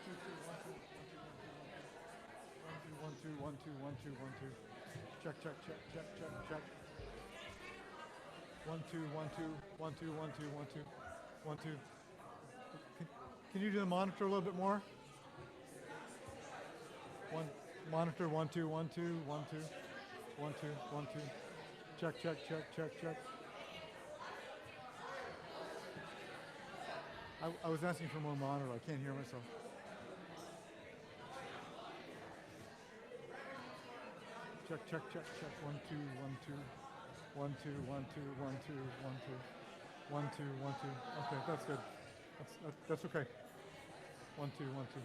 One, two, one, two, one, two, one, two. Check, check, check, check, check, check. One, two, one, two, one, two, one, two, one, two, one, two. Can, can you do the monitor a little bit more? One monitor, one, two, one, two, one, two, one, two, one, two. Check, check, check, check, check. I was asking for more monitor. I can't hear myself. Check, check, check, check. One, two, one, two. One, two, one, two, one, two, one, two. One, two, one, two. Okay, that's good. That's okay. One, two, one, two.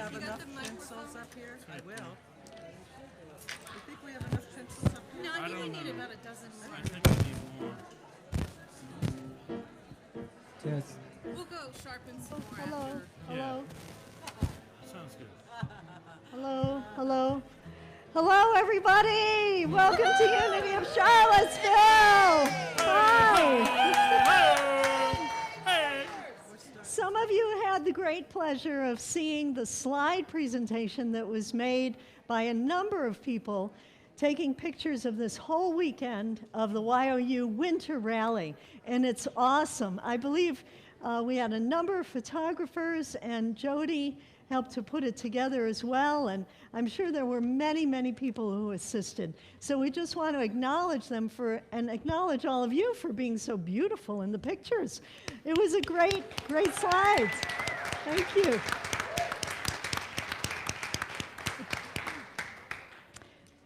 have enough pencils up here? I will. You think we have enough pencils up here? No, I think we need about a dozen more. I think we need more. Yes. We'll go sharpen some more Hello, after. hello, Sounds good. hello, hello. Hello, everybody. Welcome to Unity of Charlottesville. Hi. Some of you had the great pleasure of seeing the slide presentation that was made by a number of people taking pictures of this whole weekend of the YOU Winter Rally, and it's awesome. I believe we had a number of photographers, and Jody helped to put it together as well, and I'm sure there were many, many people who assisted. So we just want to acknowledge them and acknowledge all of you for being so beautiful in the pictures. It was a great, great slides. Thank you.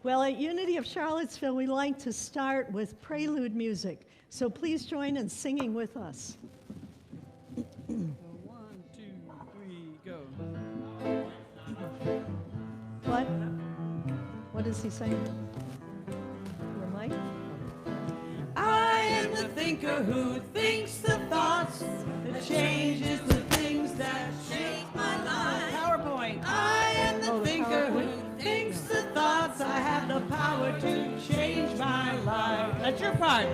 Well, at Unity of Charlottesville, we like to start with prelude music. So please join in singing with us. 1, 2, 3, go. What? What is he saying? Your mic? I am the thinker who thinks the thoughts that changes the things that shape my life. PowerPoint. I am the thinker who thinks the thoughts. I have the power to change my life. That's your part.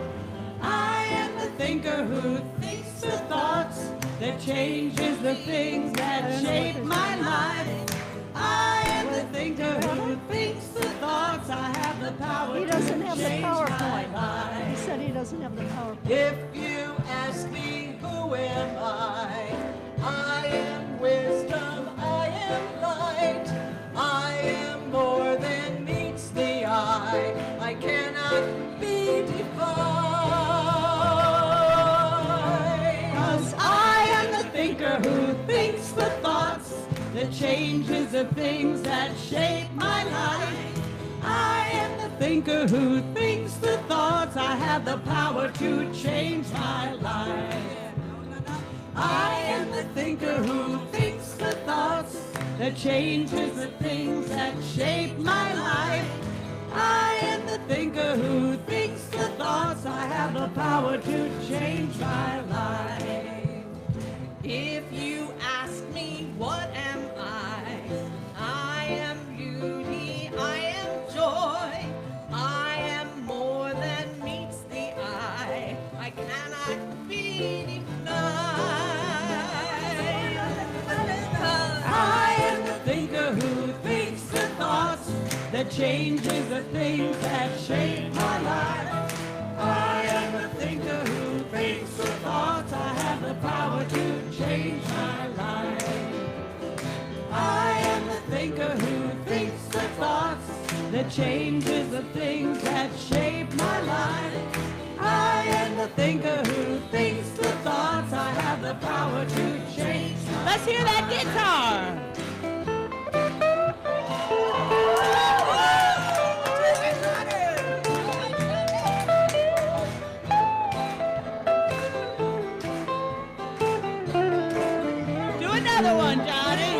I am the thinker who thinks the thoughts that changes the things that shape my life. I am the thinker who thinks the thoughts. I have the power to change my life. He doesn't have the PowerPoint. He said he doesn't have the PowerPoint. If you ask me who am I am wisdom, I am light, I am more than meets the eye, I cannot be defined. 'Cause I am the thinker who thinks the thoughts that changes the things that shape my life. I am the thinker who thinks the thoughts. I have the power to change my life. I am the thinker who thinks the thoughts that changes the things that shape my life. I am the thinker who thinks the thoughts. I have the power to change my life. If you ask me what am I am beauty, I am joy, I am more than meets the eye, I cannot be denied. I am the thinker who thinks the thoughts that changes the things that shape my life. I am the thinker who thinks the thoughts. I have the power to change my life. I am the thinker who thinks the thoughts that changes the things that shape my life. I am the thinker who thinks the thoughts. I have the power to change my life. Let's hear that guitar. Do another one, Johnny.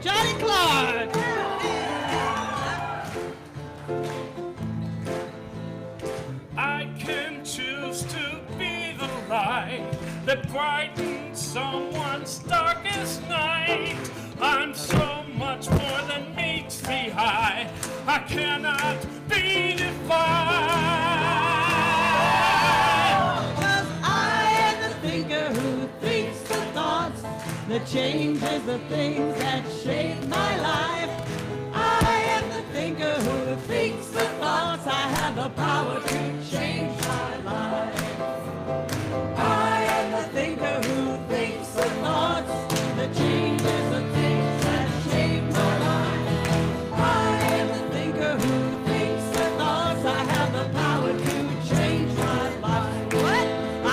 Johnny Clark. I can choose to be the light that brightens someone's darkest night. I'm so much more than meets the eye. I cannot be defined. 'Cause I am the thinker who thinks the thoughts that changes the things that shape my life. I am the thinker who thinks the thoughts. I have the power to change my life. I am the thinker who thinks the thoughts that changes the things that shape my life. I am the thinker who thinks the thoughts. I have the power to change my life. What?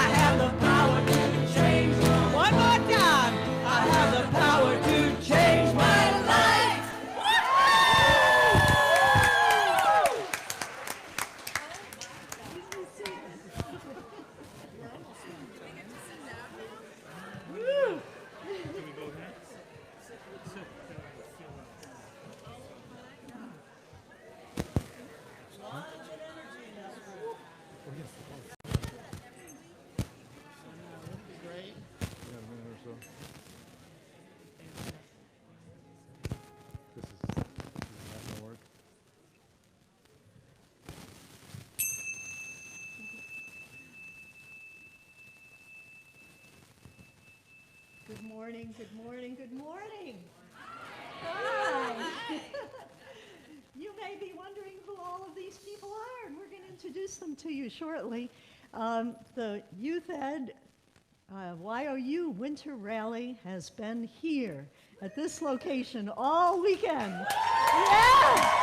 I have the power to change my life. One more time. I have the power to change my life. morning, good morning, good morning. Hi. You may be wondering who all of these people are, and we're going to introduce them to you shortly. The Youth Ed YOU Winter Rally has been here at this location all weekend. Yeah!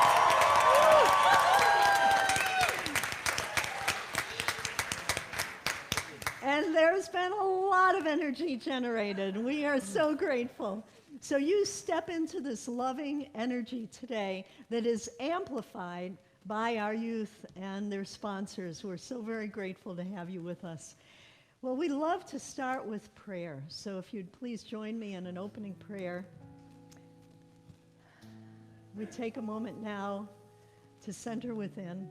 And there's been a lot of energy generated. We are so grateful. So you step into this loving energy today that is amplified by our youth and their sponsors. We're so very grateful to have you with us. Well, we love to start with prayer. So if you'd please join me in an opening prayer. We take a moment now to center within.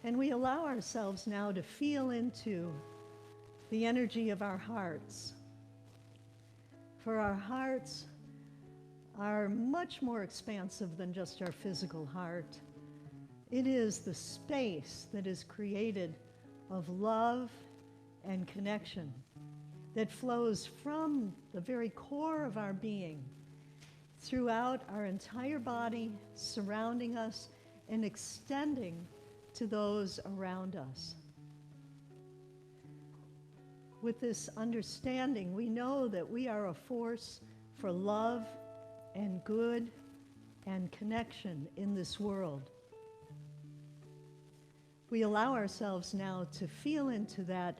And we allow ourselves now to feel into the energy of our hearts. For our hearts are much more expansive than just our physical heart. It is the space that is created of love and connection that flows from the very core of our being throughout our entire body, surrounding us and extending to those around us. With this understanding, we know that we are a force for love and good and connection in this world. We allow ourselves now to feel into that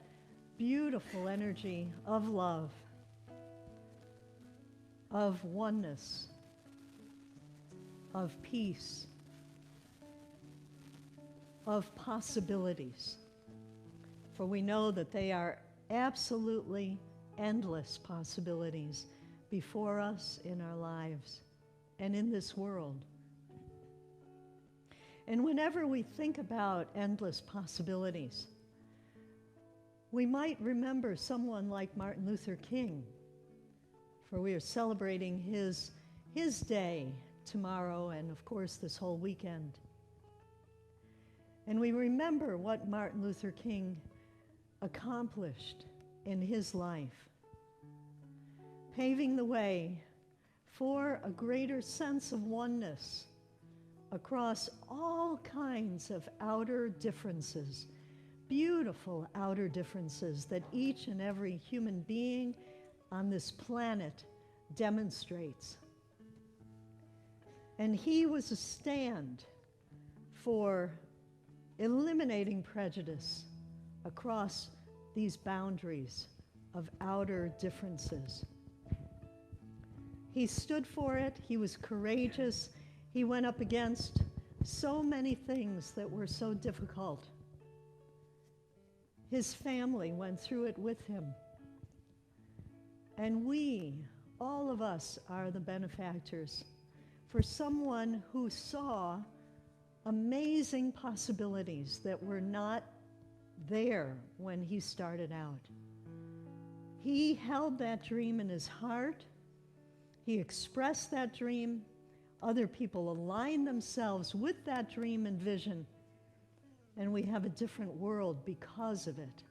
beautiful energy of love, of oneness, of peace, of possibilities. For we know that they are absolutely endless possibilities before us in our lives and in this world. And whenever we think about endless possibilities, we might remember someone like Martin Luther King, for we are celebrating his day tomorrow and, of course, this whole weekend. And we remember what Martin Luther King accomplished in his life, paving the way for a greater sense of oneness across all kinds of outer differences, beautiful outer differences that each and every human being on this planet demonstrates. And he was a stand for eliminating prejudice across these boundaries of outer differences. He stood for it. He was courageous. He went up against so many things that were so difficult. His family went through it with him. And we, all of us, are the benefactors for someone who saw amazing possibilities that were not there when he started out. He held that dream in his heart. He expressed that dream. Other people aligned themselves with that dream and vision, and we have a different world because of it.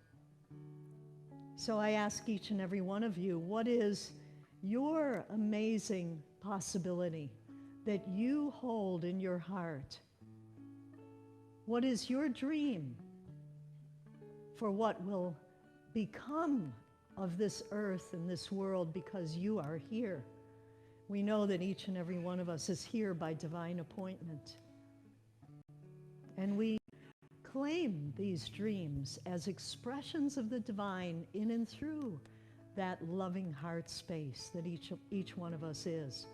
So I ask each and every one of you, what is your amazing possibility that you hold in your heart? What is your dream for what will become of this earth and this world because you are here? We know that each and every one of us is here by divine appointment. And we claim these dreams as expressions of the divine in and through that loving heart space that each one of us is.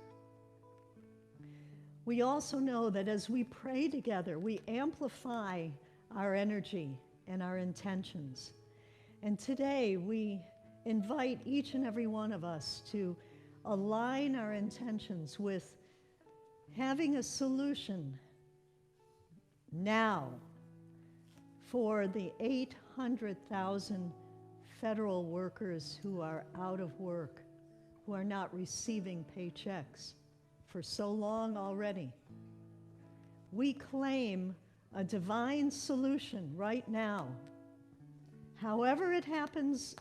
We also know that as we pray together, we amplify our energy and our intentions. And today we invite each and every one of us to align our intentions with having a solution now for the 800,000 federal workers who are out of work, who are not receiving paychecks for so long already. We claim a divine solution right now. However it happens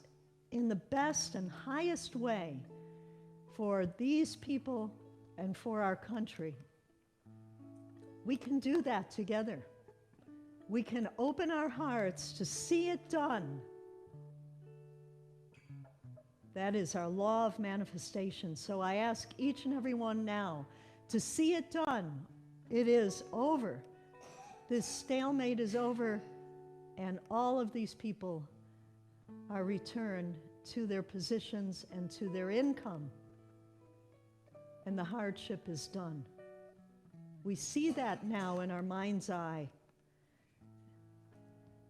in the best and highest way for these people and for our country. We can do that together. We can open our hearts to see it done. That is our law of manifestation. So I ask each and every one now to see it done. It is over. This stalemate is over, and all of these people are returned to their positions and to their income, and the hardship is done. We see that now in our mind's eye,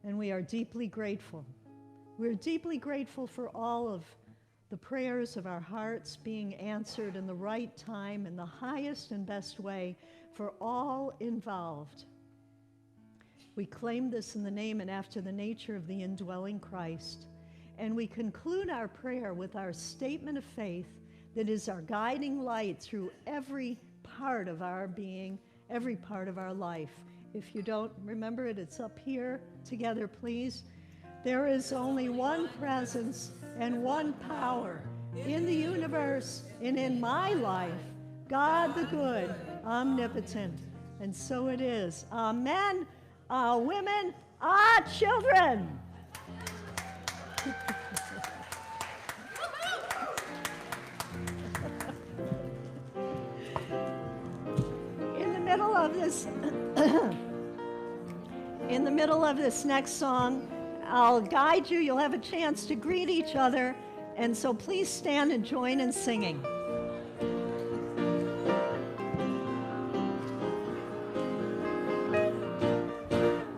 and we are deeply grateful. We're deeply grateful for all of the prayers of our hearts being answered in the right time, in the highest and best way for all involved. We claim this in the name and after the nature of the indwelling Christ. And we conclude our prayer with our statement of faith that is our guiding light through every part of our being, every part of our life. If you don't remember it, it's up here. Together, please. There is only one presence and one power in the universe and in my life, God the good, omnipotent. And so it is. Amen. Women, children. In the middle of this next song, I'll guide you. You'll have a chance to greet each other. And so please stand and join in singing.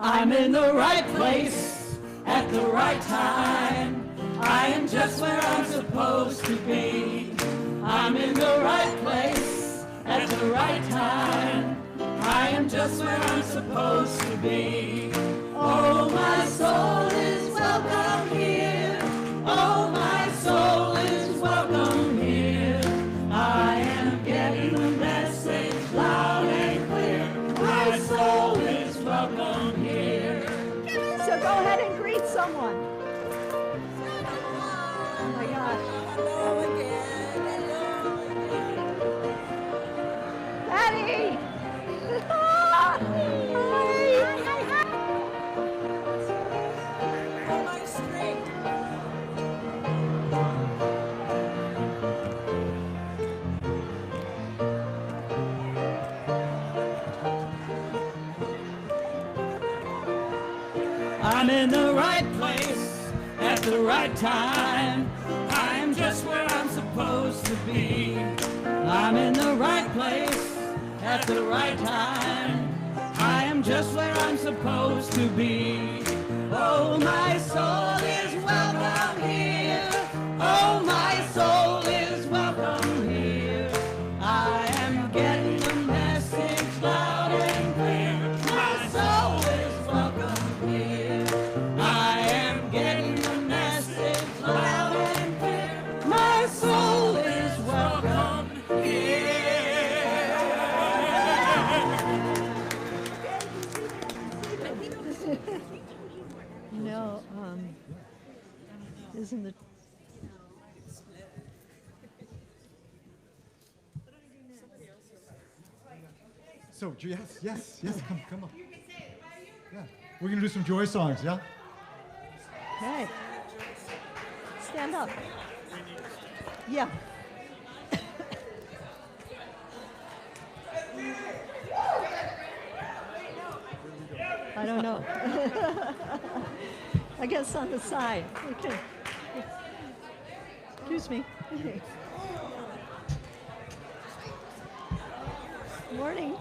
I'm in the right place at the right time. I am just where I'm supposed to be. I'm in the right place at the right time. I am just where I'm supposed to be. Oh, my soul is welcome here. Oh, my soul is welcome here. I am getting the message loud and clear. My soul is welcome here. So go ahead and greet someone. Oh my gosh. Hello again. Patty! Am I straight? I'm in the right place at the right time. I'm just where I'm supposed to be. I'm in the right place at the right time. I am just where I'm supposed to be. Oh, my soul is welcome here. Oh, my soul is welcome here. I am getting the message loud and clear. My soul is welcome here. I am getting the message loud and clear. My soul is welcome here. No, isn't it? So, yes, come on. Yeah, we're gonna do some joy songs, yeah? Okay. Stand up. Yeah. I don't know. I guess on the side. Okay. Excuse me. Morning.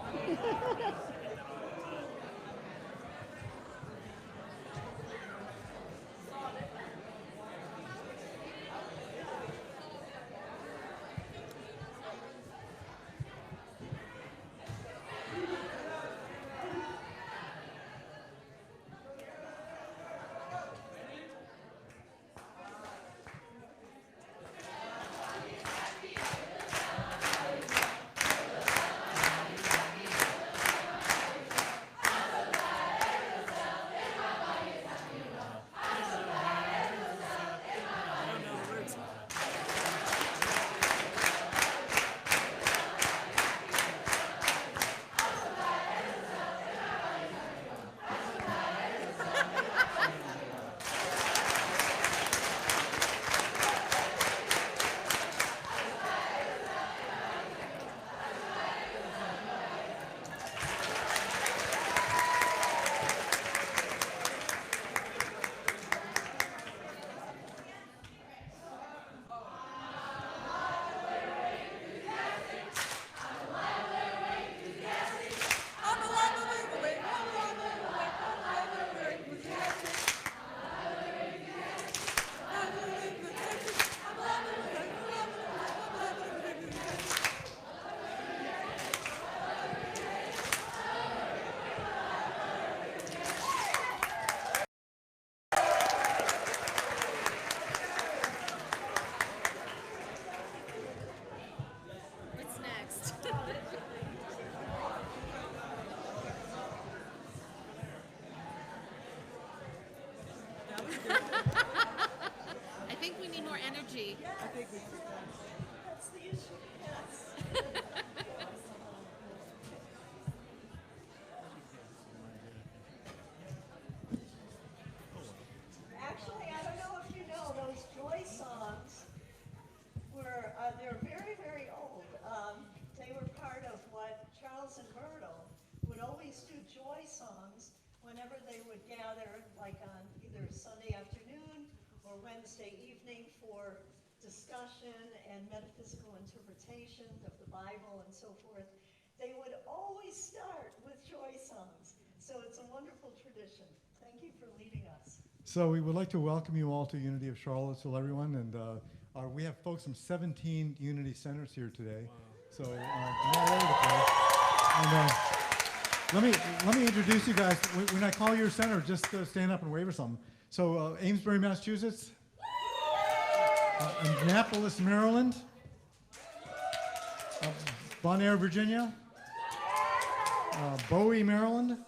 I think we need more energy. That's the issue, yes. Actually, I don't know if you know, those joy songs were, they're very, very old. They were part of what Charles and Myrtle would always do joy songs whenever they would gather, like on either Sunday afternoon or Wednesday evening for discussion and metaphysical interpretation of the Bible and so forth. They would always start with joy songs. So it's a wonderful tradition. Thank you for leading us. So we would like to welcome you all to Unity of Charlottesville, everyone. And we have folks from 17 Unity centers here today. Wow. So from all over the place. And let me introduce you guys. When I call your center, just stand up and wave or something. So Amesbury, Massachusetts. Annapolis, Maryland. Bon Air, Virginia. Bowie, Maryland.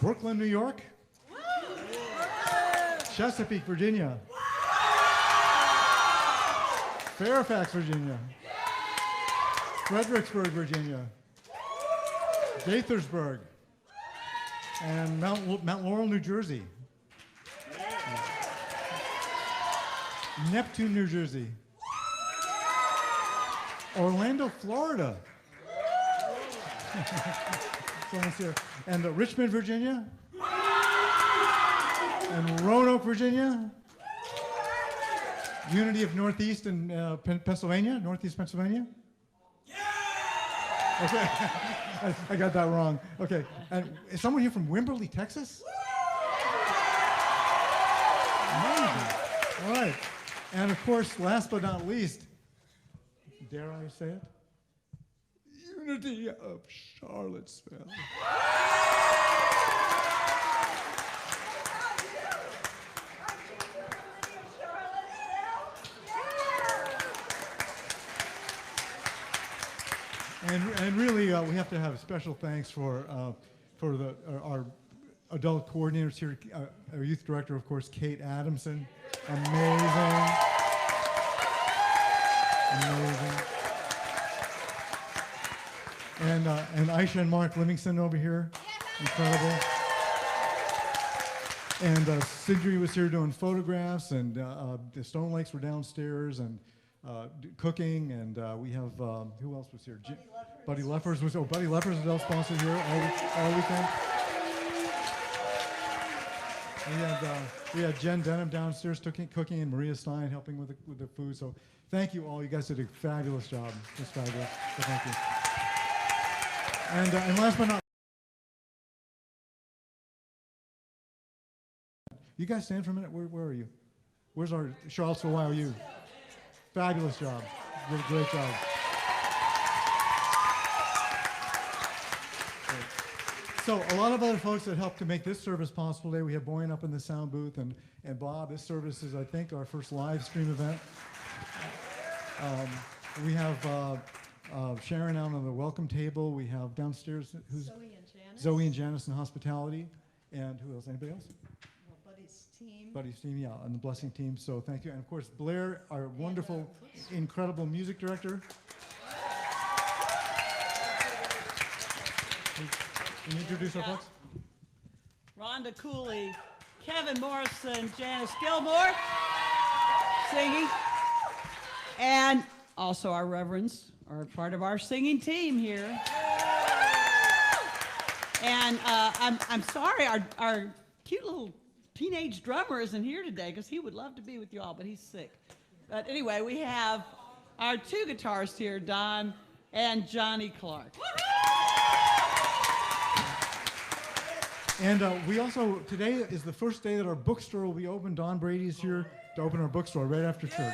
Brooklyn, New York. Chesapeake, Virginia. Fairfax, Virginia. Fredericksburg, Virginia. Gaithersburg. And Mount Laurel, New Jersey. Neptune, New Jersey. Orlando, Florida. Someone's here. And Richmond, Virginia. And Roanoke, Virginia. Unity of Northeast and Pennsylvania, Northeast Pennsylvania. Yeah! Okay, I got that wrong. Okay, and is someone here from Wimberley, Texas? Amazing. All right, and of course, last but not least, dare I say it? Unity of Charlottesville. And really, we have to have special thanks for our adult coordinators here, our youth director, of course, Kate Adamson. Amazing. And Aisha and Mark Livingston over here. Incredible. And Sidri was here doing photographs, and the Stone Lakes were downstairs, and cooking, and we have, who else was here? Buddy Leffers was, Buddy Leffers is our sponsor here all weekend. We had Jen Denham downstairs cooking, and Maria Stein helping with the food. So thank you all. You guys did a fabulous job. Just fabulous. So thank you. And last but not, you guys stand for a minute. Where are you? Where's our Charlottesville YOU? Fabulous job. Great job. So a lot of other folks that helped to make this service possible today. We have Boyan up in the sound booth, and Bob. This service is, I think, our first live stream event. We have Sharon out on the welcome table. We have downstairs who's Zoe and Janice in hospitality, and who else? Anybody else? Buddy's team, yeah, and the blessing team. So thank you, and of course Blair, our wonderful, incredible music director. Can you introduce our folks? Rhonda Cooley, Kevin Morrison, Janice Gilmore, singing, and also our reverends are part of our singing team here. And I'm sorry, our cute little teenage drummer isn't here today because he would love to be with you all, but he's sick. But anyway, we have our two guitarists here, Don and Johnny Clark. And we also, today is the first day that our bookstore will be open. Don Brady's here to open our bookstore right after church.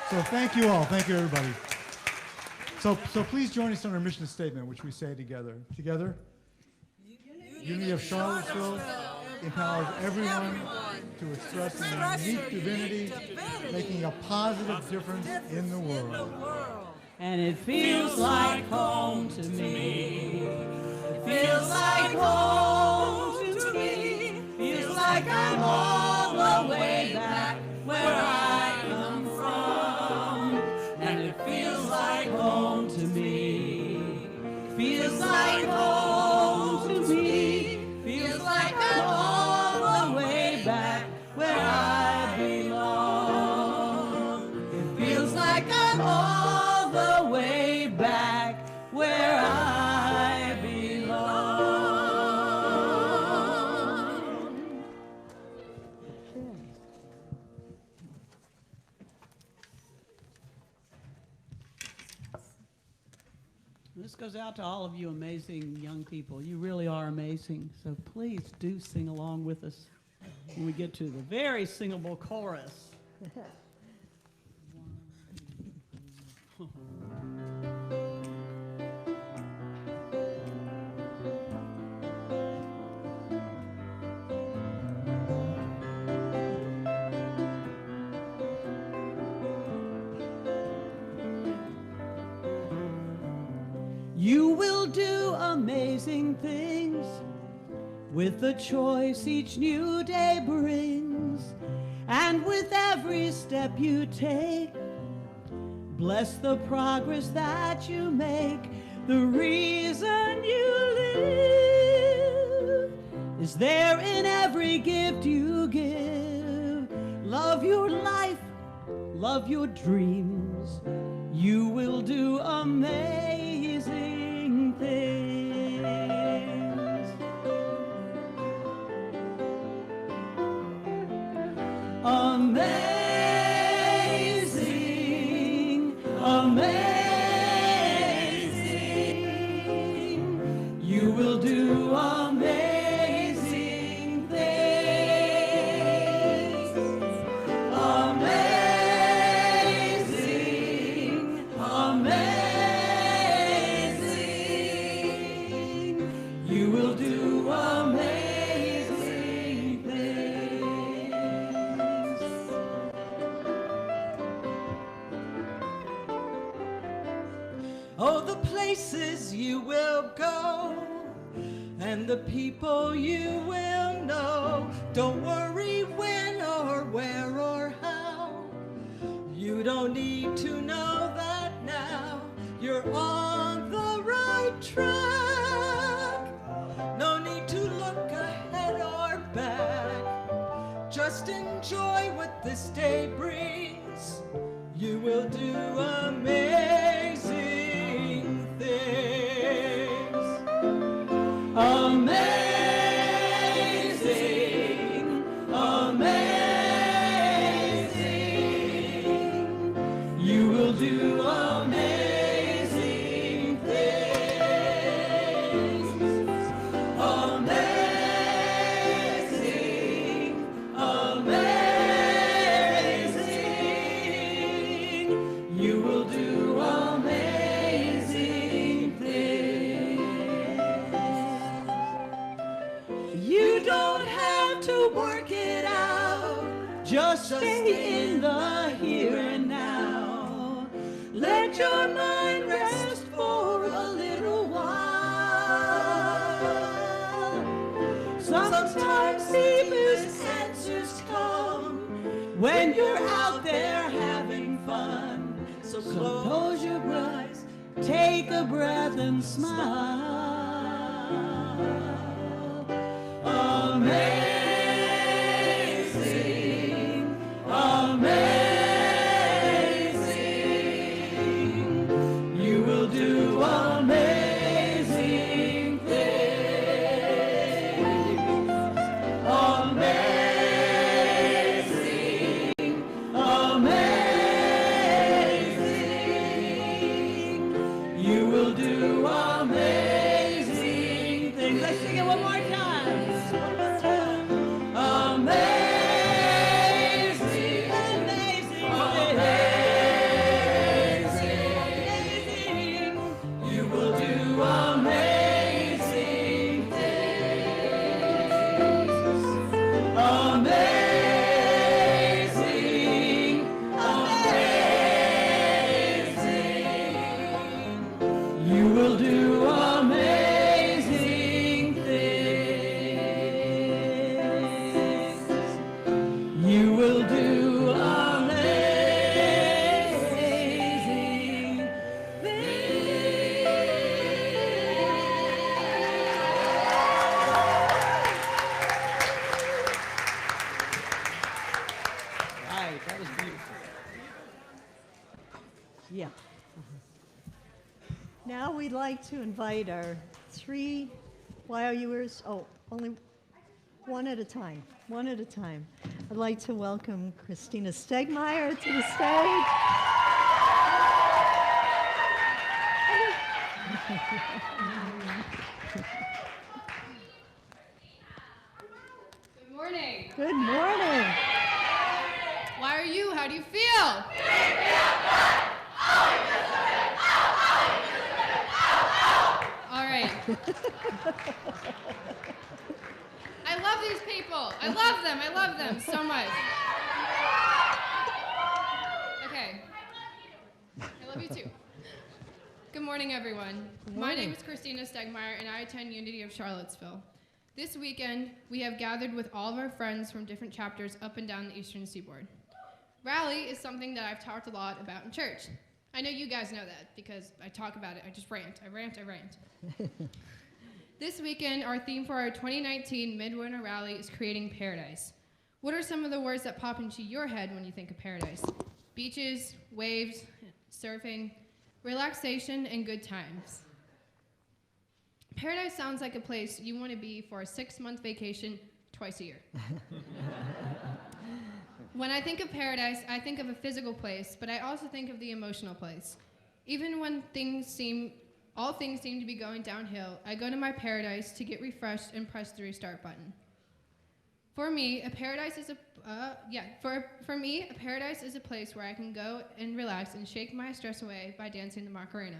So thank you all. Thank you, everybody. So please join us on our mission statement, which we say together. Together? Unity of Charlottesville empowers everyone to express their unique divinity, making a positive difference in the world. and it feels like home to me. It feels like home to me. Feels like I'm all the way back where I come from, and it feels like home to me. Feels like home to me. Feels like I'm all the way back where I belong. It feels like I'm all the way back where I belong. This goes out to all of you amazing young people. You really are amazing. So please do sing along with us when we get to the very singable chorus. You will do amazing things with the choice each new day brings, and with every step you take, bless the progress that you make. The reason you live is there in every gift you give. Love your life, love your dreams. You will do amazing things. Amazing, amazing. You will do amazing things. Amazing, amazing. You will do amazing things. Oh, the places you will go and the people you will know. Don't worry when or where or how. You don't need to know that now. You're on the right track. No need to look ahead or back. Just enjoy what this day brings. You will do amazing things. Amazing, amazing. You will do amazing things. Amazing, amazing. You will do amazing things. You don't have to work it out. Just stay in the here and now. Let your mind rest for a little while. Sometimes deepest answers come when you're out there having fun. So close your eyes, take a breath and smile. Amazing, amazing. You will do amazing things. Amazing, amazing. You will do amazing things. Let's sing it one more time. Now we'd like to invite our 3 YOUers, only one at a time, I'd like to welcome Christina Stegmeyer to the stage. Good morning. Good morning. Why are you? How do you feel? All right. I love these people. I love them so much. Okay. I love you too. Good morning, everyone. My name is Christina Stegmeyer, and I attend Unity of Charlottesville. This weekend, we have gathered with all of our friends from different chapters up and down the Eastern Seaboard. Rally is something that I've talked a lot about in church. I know you guys know that because I talk about it. I just rant. I rant. This weekend, our theme for our 2019 Midwinter Rally is creating paradise. What are some of the words that pop into your head when you think of paradise? Beaches, waves, surfing, relaxation, and good times. Paradise sounds like a place you want to be for a 6-month vacation twice a year. When I think of paradise, I think of a physical place, but I also think of the emotional place. Even when all things seem to be going downhill, I go to my paradise to get refreshed and press the restart button. For me, a paradise is a place where I can go and relax and shake my stress away by dancing the Macarena.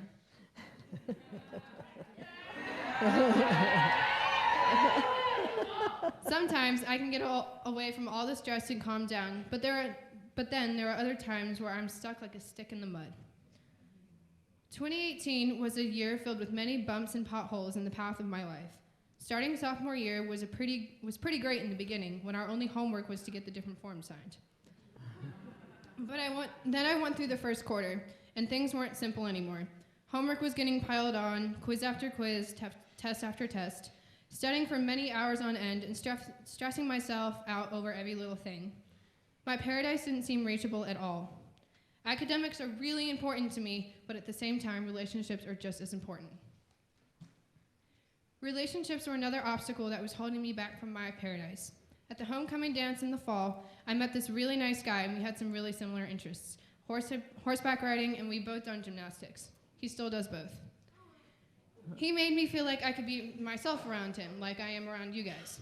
Sometimes I can get away from all the stress and calm down, but then there are other times where I'm stuck like a stick in the mud. 2018 was a year filled with many bumps and potholes in the path of my life. Starting sophomore year was pretty great in the beginning, when our only homework was to get the different forms signed. But then I went through the first quarter, and things weren't simple anymore. Homework was getting piled on, quiz after quiz, test after test, studying for many hours on end, and stressing myself out over every little thing. My paradise didn't seem reachable at all. Academics are really important to me, but at the same time, relationships are just as important. Relationships were another obstacle that was holding me back from my paradise. At the homecoming dance in the fall, I met this really nice guy, and we had some really similar interests: horseback riding, and we both done gymnastics. He still does both. He made me feel like I could be myself around him, like I am around you guys.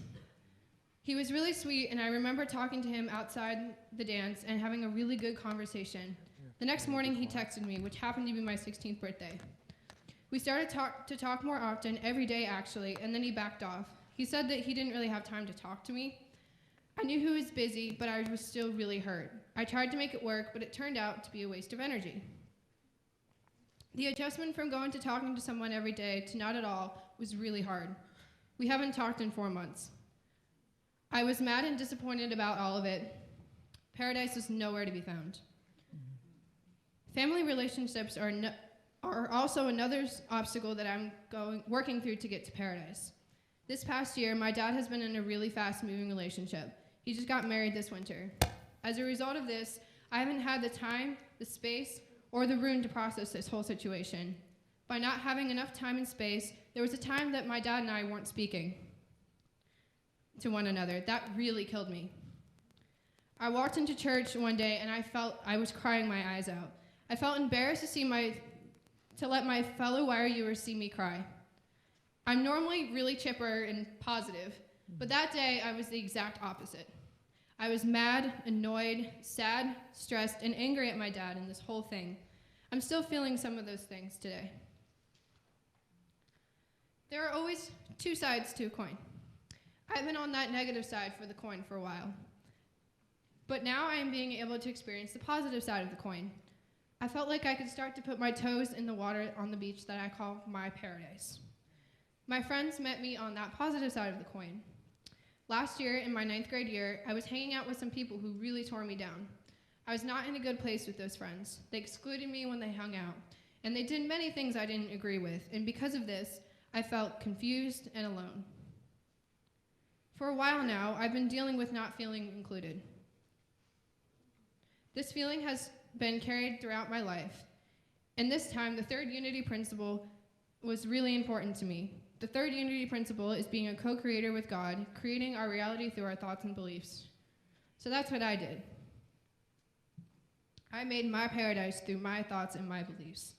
He was really sweet, and I remember talking to him outside the dance and having a really good conversation. The next morning, he texted me, which happened to be my 16th birthday. We started to talk more often, every day actually, and then he backed off. He said that he didn't really have time to talk to me. I knew he was busy, but I was still really hurt. I tried to make it work, but it turned out to be a waste of energy. The adjustment from going to talking to someone every day to not at all was really hard. We haven't talked in 4 months. I was mad and disappointed about all of it. Paradise was nowhere to be found. Family relationships are also another obstacle that I'm working through to get to paradise. This past year, my dad has been in a really fast-moving relationship. He just got married this winter. As a result of this, I haven't had the time, the space, or the room to process this whole situation. By not having enough time and space, there was a time that my dad and I weren't speaking to one another. That really killed me. I walked into church one day and I was crying my eyes out. I felt embarrassed to let my fellow YOUers see me cry. I'm normally really chipper and positive, but that day I was the exact opposite. I was mad, annoyed, sad, stressed, and angry at my dad and this whole thing. I'm still feeling some of those things today. There are always 2 sides to a coin. I've been on that negative side for the coin for a while. But now I am being able to experience the positive side of the coin. I felt like I could start to put my toes in the water on the beach that I call my paradise. My friends met me on that positive side of the coin. Last year, in my 9th grade year, I was hanging out with some people who really tore me down. I was not in a good place with those friends. They excluded me when they hung out, and they did many things I didn't agree with, and because of this, I felt confused and alone. For a while now, I've been dealing with not feeling included. This feeling has been carried throughout my life. And this time, the third unity principle was really important to me. The third unity principle is being a co-creator with God, creating our reality through our thoughts and beliefs. So that's what I did. I made my paradise through my thoughts and my beliefs.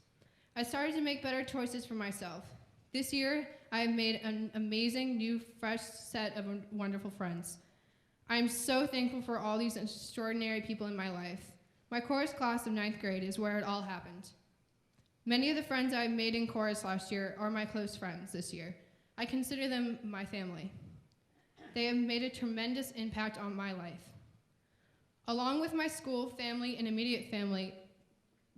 I started to make better choices for myself. This year, I have made an amazing, new, fresh set of wonderful friends. I am so thankful for all these extraordinary people in my life. My chorus class of 9th grade is where it all happened. Many of the friends I made in chorus last year are my close friends this year. I consider them my family. They have made a tremendous impact on my life. Along with my school, family, and immediate family,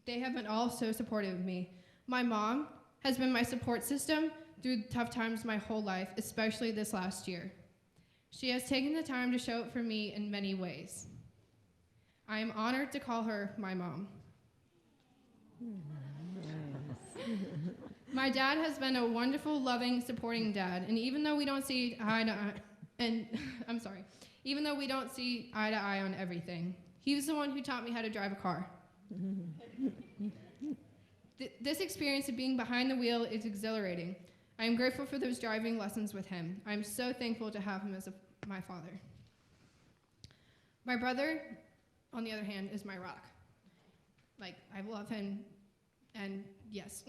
they have been all so supportive of me. My mom has been my support system through tough times my whole life, especially this last year. She has taken the time to show up for me in many ways. I am honored to call her my mom. My dad has been a wonderful, loving, supporting dad, and even though we don't see eye to eye, even though we don't see eye to eye on everything, he was the one who taught me how to drive a car. This experience of being behind the wheel is exhilarating. I am grateful for those driving lessons with him. I am so thankful to have him as my father. My brother, on the other hand, is my rock. Like, I love him, and yes.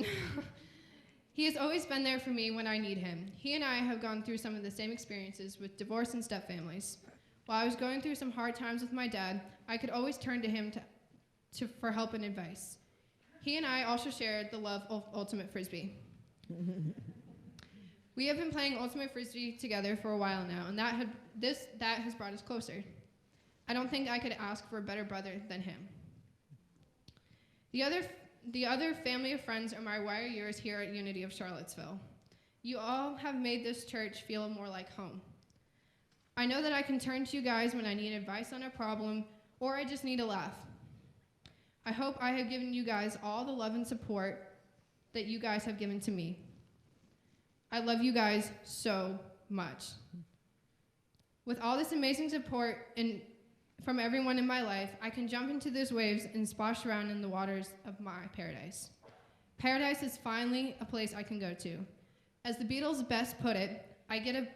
He has always been there for me when I need him. He and I have gone through some of the same experiences with divorce and stepfamilies. While I was going through some hard times with my dad, I could always turn to him for help and advice. He and I also shared the love of Ultimate Frisbee. We have been playing Ultimate Frisbee together for a while now, and that has brought us closer. I don't think I could ask for a better brother than him. The other family of friends are my wire years here at Unity of Charlottesville. You all have made this church feel more like home. I know that I can turn to you guys when I need advice on a problem or I just need a laugh. I hope I have given you guys all the love and support that you guys have given to me. I love you guys so much. With all this amazing support from everyone in my life, I can jump into those waves and splash around in the waters of my paradise. Paradise is finally a place I can go to. As the Beatles best put it, I get a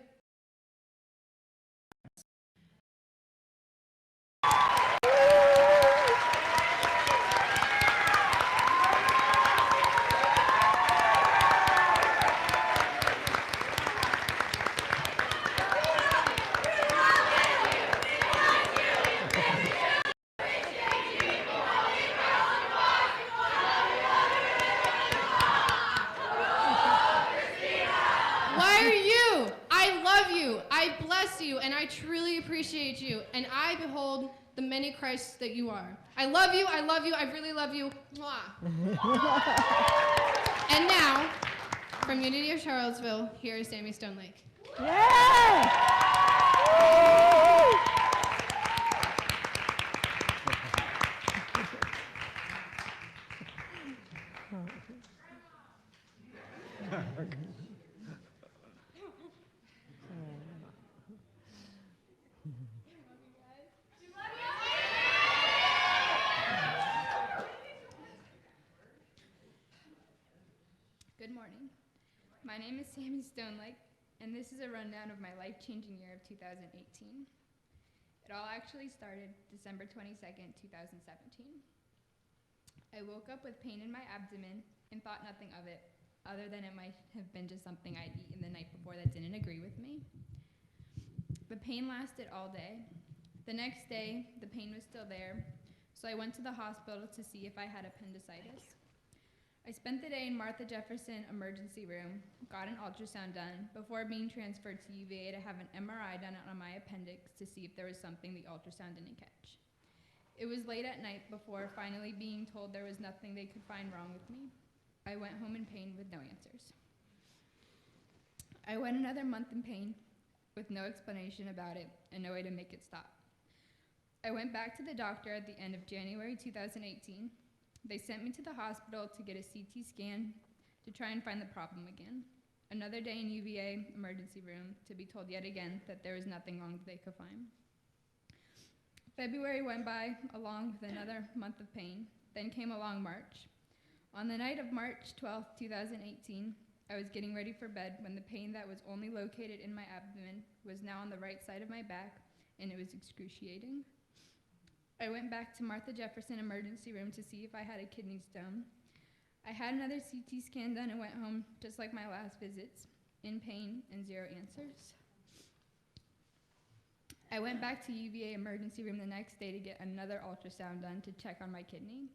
and I truly appreciate you, and I behold the many Christs that you are. I love you, I really love you. Mwah. And now, from Unity of Charlottesville, here is Sammy Stonelake. Yeah! Good morning. My name is Sammy Stonelake, and this is a rundown of my life-changing year of 2018. It all actually started December 22nd, 2017. I woke up with pain in my abdomen and thought nothing of it, other than it might have been just something I'd eaten the night before that didn't agree with me. The pain lasted all day. The next day, the pain was still there, so I went to the hospital to see if I had appendicitis. I spent the day in Martha Jefferson emergency room, got an ultrasound done, before being transferred to UVA to have an MRI done on my appendix to see if there was something the ultrasound didn't catch. It was late at night before finally being told there was nothing they could find wrong with me. I went home in pain with no answers. I went another month in pain with no explanation about it and no way to make it stop. I went back to the doctor at the end of January 2018. They sent me to the hospital to get a CT scan to try and find the problem again. Another day in UVA emergency room to be told yet again that there was nothing wrong that they could find. February went by along with another month of pain. Then came along March. On the night of March 12, 2018, I was getting ready for bed when the pain that was only located in my abdomen was now on the right side of my back, and it was excruciating. I went back to Martha Jefferson emergency room to see if I had a kidney stone. I had another CT scan done and went home just like my last visits, in pain and 0 answers. I went back to UVA emergency room the next day to get another ultrasound done to check on my kidney.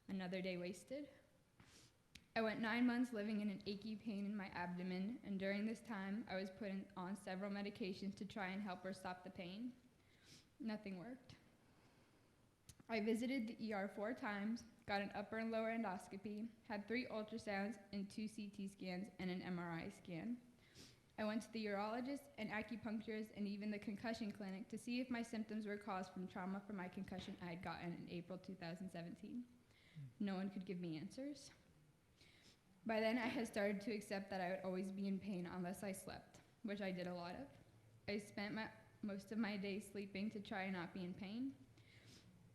Another day wasted. I went 9 months living in an achy pain in my abdomen, and during this time, I was put on several medications to try and help her stop the pain. Nothing worked. I visited the ER 4 times, got an upper and lower endoscopy, had 3 ultrasounds and 2 CT scans and an MRI scan. I went to the urologist, an acupuncturist, and even the concussion clinic to see if my symptoms were caused from trauma from my concussion I had gotten in April 2017. No one could give me answers. By then, I had started to accept that I would always be in pain unless I slept, which I did a lot of. I spent most of my days sleeping to try and not be in pain.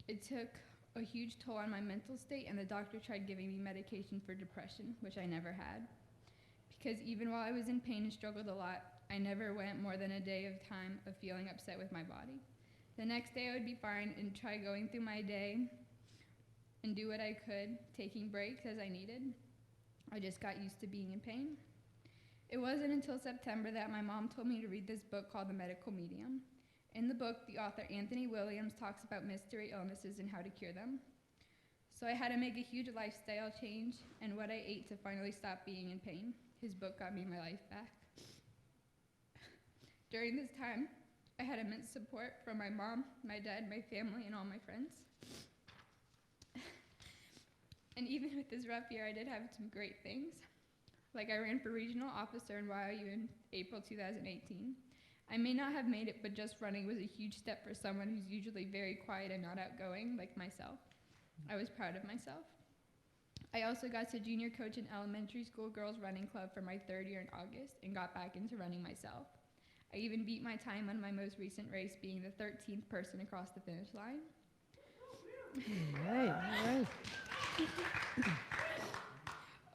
It took a huge toll on my mental state, and the doctor tried giving me medication for depression, which I never had. Because even while I was in pain and struggled a lot, I never went more than a day of time of feeling upset with my body. The next day I would be fine and try going through my day and do what I could, taking breaks as I needed. I just got used to being in pain. It wasn't until September that my mom told me to read this book called The Medical Medium. In the book, the author Anthony Williams talks about mystery illnesses and how to cure them. So I had to make a huge lifestyle change and what I ate to finally stop being in pain. His book got me my life back. During this time, I had immense support from my mom, my dad, my family, and all my friends. And even with this rough year, I did have some great things. Like I ran for regional officer in YOU in April 2018. I may not have made it, but just running was a huge step for someone who's usually very quiet and not outgoing like myself. I was proud of myself. I also got to junior coach an elementary school girls running club for my 3rd year in August and got back into running myself. I even beat my time on my most recent race, being the 13th person across the finish line. All right.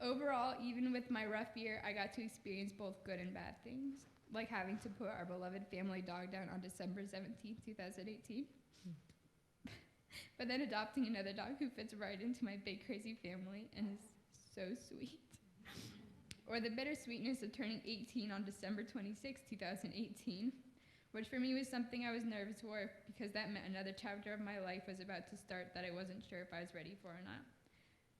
Overall, even with my rough year, I got to experience both good and bad things, like having to put our beloved family dog down on December 17, 2018. But then adopting another dog who fits right into my big crazy family and is so sweet. Or the bittersweetness of turning 18 on December 26, 2018, which for me was something I was nervous for because that meant another chapter of my life was about to start that I wasn't sure if I was ready for or not.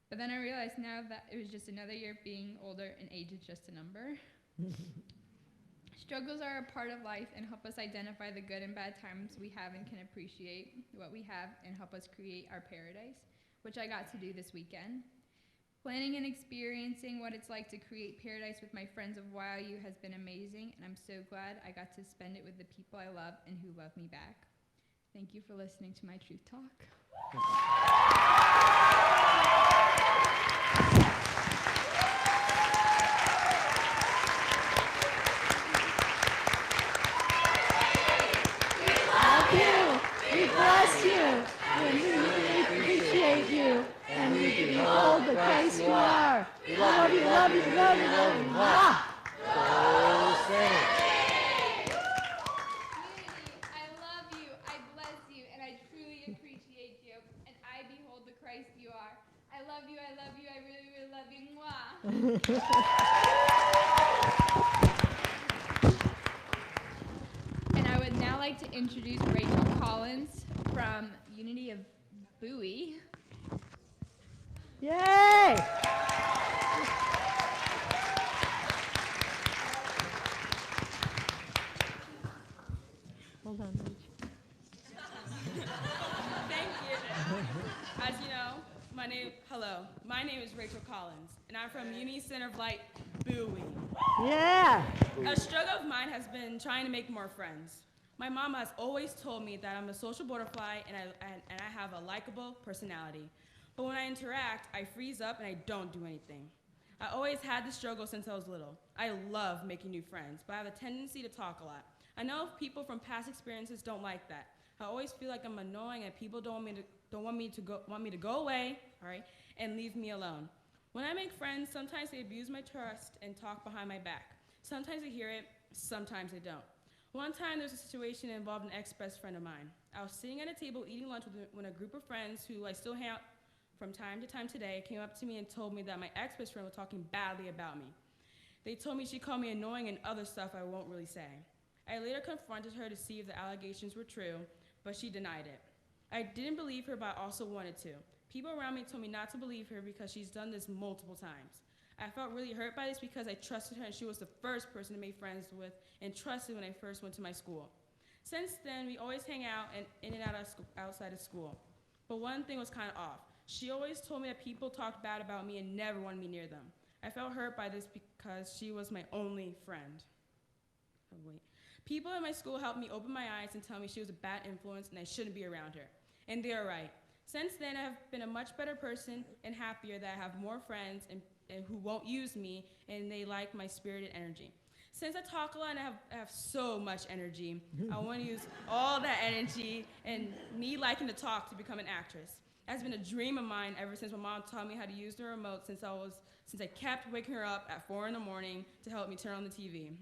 But then I realized now that it was just another year of being older and age is just a number. Struggles are a part of life and help us identify the good and bad times we have and can appreciate what we have and help us create our paradise, which I got to do this weekend. Planning and experiencing what it's like to create paradise with my friends of YOU has been amazing, and I'm so glad I got to spend it with the people I love and who love me back. Thank you for listening to my Truth Talk. We bless you, and we appreciate you, and we behold the Christ you are. We love you, love you, love you, love you. Mwah! I love you, I bless you, and I truly appreciate you, and I behold the Christ you are. I love you, I really, really love you. Mwah! And I would now like to introduce Rachel Collins from Unity of Bowie. Yay! Hold on, Rach. Thank you. As you know, my name is Rachel Collins, and I'm from Uni Center of Light, Bowie. Yeah! A struggle of mine has been trying to make more friends. My mom has always told me that I'm a social butterfly and I have a likable personality. But when I interact, I freeze up and I don't do anything. I always had this struggle since I was little. I love making new friends, but I have a tendency to talk a lot. I know people from past experiences don't like that. I always feel like I'm annoying and people want me to go away, all right, and leave me alone. When I make friends, sometimes they abuse my trust and talk behind my back. Sometimes I hear it, sometimes I don't. One time there was a situation that involved an ex-best friend of mine. I was sitting at a table eating lunch when a group of friends who I still hang out from time to time today came up to me and told me that my ex-best friend was talking badly about me. They told me she called me annoying and other stuff I won't really say. I later confronted her to see if the allegations were true, but she denied it. I didn't believe her, but I also wanted to. People around me told me not to believe her because she's done this multiple times. I felt really hurt by this because I trusted her and she was the first person to make friends with and trusted when I first went to my school. Since then, we always hang out and in and out of outside of school. But one thing was kind of off. She always told me that people talked bad about me and never wanted me near them. I felt hurt by this because she was my only friend. Oh, wait. People at my school helped me open my eyes and tell me she was a bad influence and I shouldn't be around her. And they are right. Since then, I have been a much better person and happier that I have more friends and who won't use me, and they like my spirited energy. Since I talk a lot and I have so much energy, I want to use all that energy and me liking to talk to become an actress. It has been a dream of mine ever since my mom taught me how to use the remote since I kept waking her up at 4 in the morning to help me turn on the TV.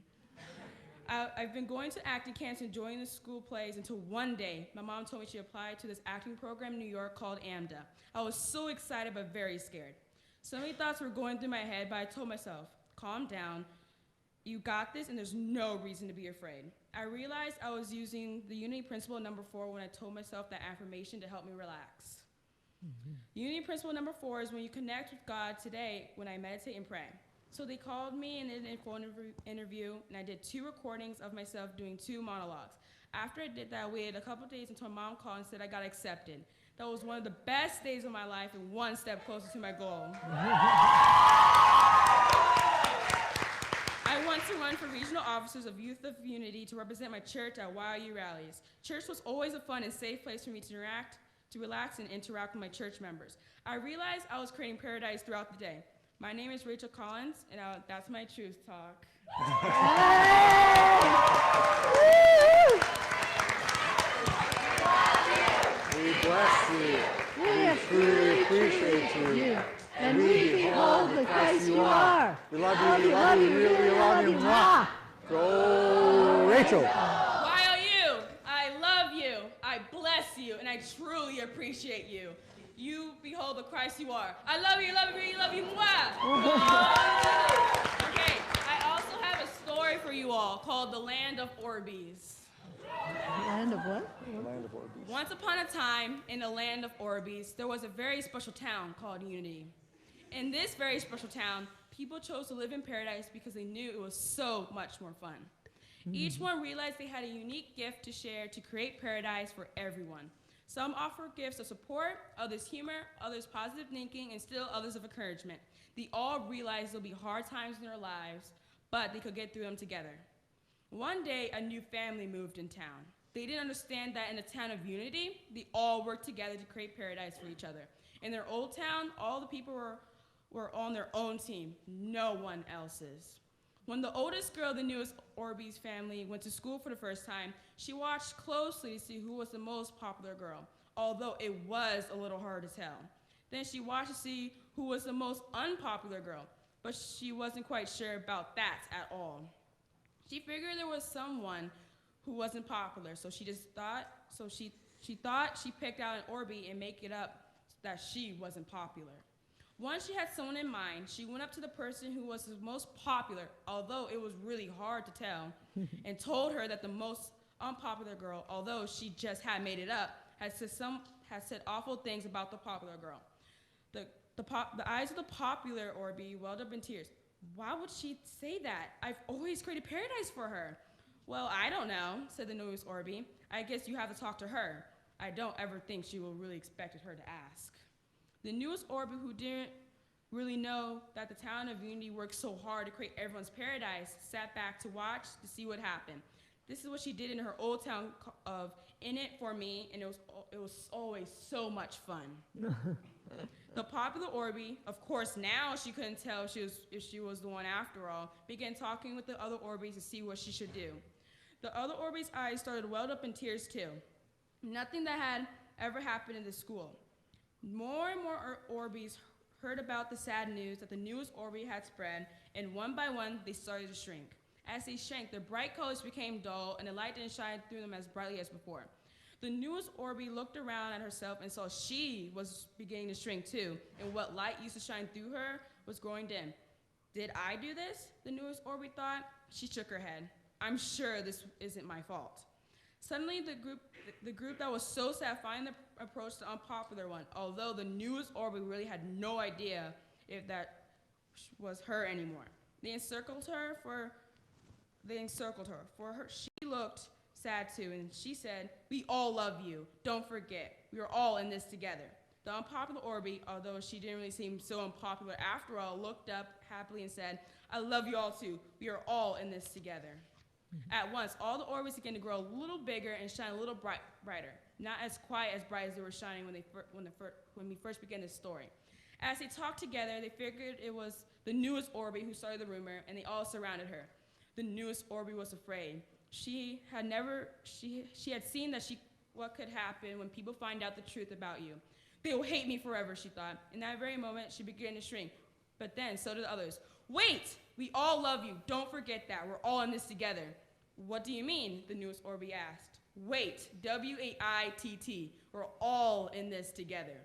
I've been going to acting camps and joining the school plays until one day, my mom told me she applied to this acting program in New York called AMDA. I was so excited but very scared. So many thoughts were going through my head, but I told myself, calm down, you got this and there's no reason to be afraid. I realized I was using the unity principle number 4 when I told myself that affirmation to help me relax. Unity principle number 4 is when you connect with God today when I meditate and pray. So they called me and did a phone interview, and I did 2 recordings of myself doing 2 monologues. After I did that, I waited a couple days until my mom called and said I got accepted. That was one of the best days of my life and one step closer to my goal. I want to run for regional officers of Youth of Unity to represent my church at YU rallies. Church was always a fun and safe place for me to relax and interact with my church members. I realized I was creating paradise throughout the day. My name is Rachel Collins, and that's my truth talk. We bless you. We truly appreciate you. And we behold the Christ you are. We love you, we love you, we love you. Mwah. Go, Rachel. YOU, I love you, I bless you, and I truly appreciate you. You behold the Christ you are. I love you, love you, love you, mwah. Okay, I also have a story for you all called The Land of Orbeez. Land of what? Land of Orbeez. Once upon a time, in the land of Orbeez, there was a very special town called Unity. In this very special town, people chose to live in paradise because they knew it was so much more fun. Each one realized they had a unique gift to share to create paradise for everyone. Some offer gifts of support, others humor, others positive thinking, and still others of encouragement. They all realized there'll be hard times in their lives, but they could get through them together. One day, a new family moved in town. They didn't understand that in the town of Unity, they all worked together to create paradise for each other. In their old town, all the people were on their own team, no one else's. When the oldest girl of the newest Orbeez family went to school for the first time, she watched closely to see who was the most popular girl, although it was a little hard to tell. Then she watched to see who was the most unpopular girl, but she wasn't quite sure about that at all. She figured there was someone who wasn't popular, so she thought she picked out an Orby and make it up that she wasn't popular. Once she had someone in mind, she went up to the person who was the most popular, although it was really hard to tell, and told her that the most unpopular girl, although she just had made it up, had said awful things about the popular girl. The eyes of the popular Orby welled up in tears. Why would she say that? I've always created paradise for her. Well, I don't know, said the newest Orby. I guess you have to talk to her. I don't ever think she will really expected her to ask. The newest Orby, who didn't really know that the town of Unity worked so hard to create everyone's paradise, sat back to watch to see what happened. This is what she did in her old town of In It For Me, and it was always so much fun. The popular Orby, of course now she couldn't tell if she was the one after all, began talking with the other Orbies to see what she should do. The other Orby's eyes started welled up in tears too. Nothing that had ever happened in the school. More and more Orbies heard about the sad news that the newest Orby had spread, and one by one, they started to shrink. As they shrank, their bright colors became dull, and the light didn't shine through them as brightly as before. The newest Orby looked around at herself and saw she was beginning to shrink too, and what light used to shine through her was growing dim. Did I do this? The newest Orby thought. She shook her head. I'm sure this isn't my fault. Suddenly, the group that was so sad finally approached the unpopular one, although the newest Orby really had no idea if that was her anymore. They encircled her. She looked sad too, and she said, "We all love you. Don't forget, we are all in this together." The unpopular Orby, although she didn't really seem so unpopular after all, looked up happily and said, "I love you all too. We are all in this together." At once, all the Orbys began to grow a little bigger and shine a little brighter, not as quite as bright as they were shining when we first began this story. As they talked together, they figured it was the newest Orby who started the rumor, and they all surrounded her. The newest Orby was afraid. She had seen what could happen when people find out the truth about you. They will hate me forever, she thought. In that very moment, she began to shrink. But then, so did the others. Wait! We all love you. Don't forget that. We're all in this together. What do you mean? The newest Orby asked. Wait. W-A-I-T-T. We're all in this together.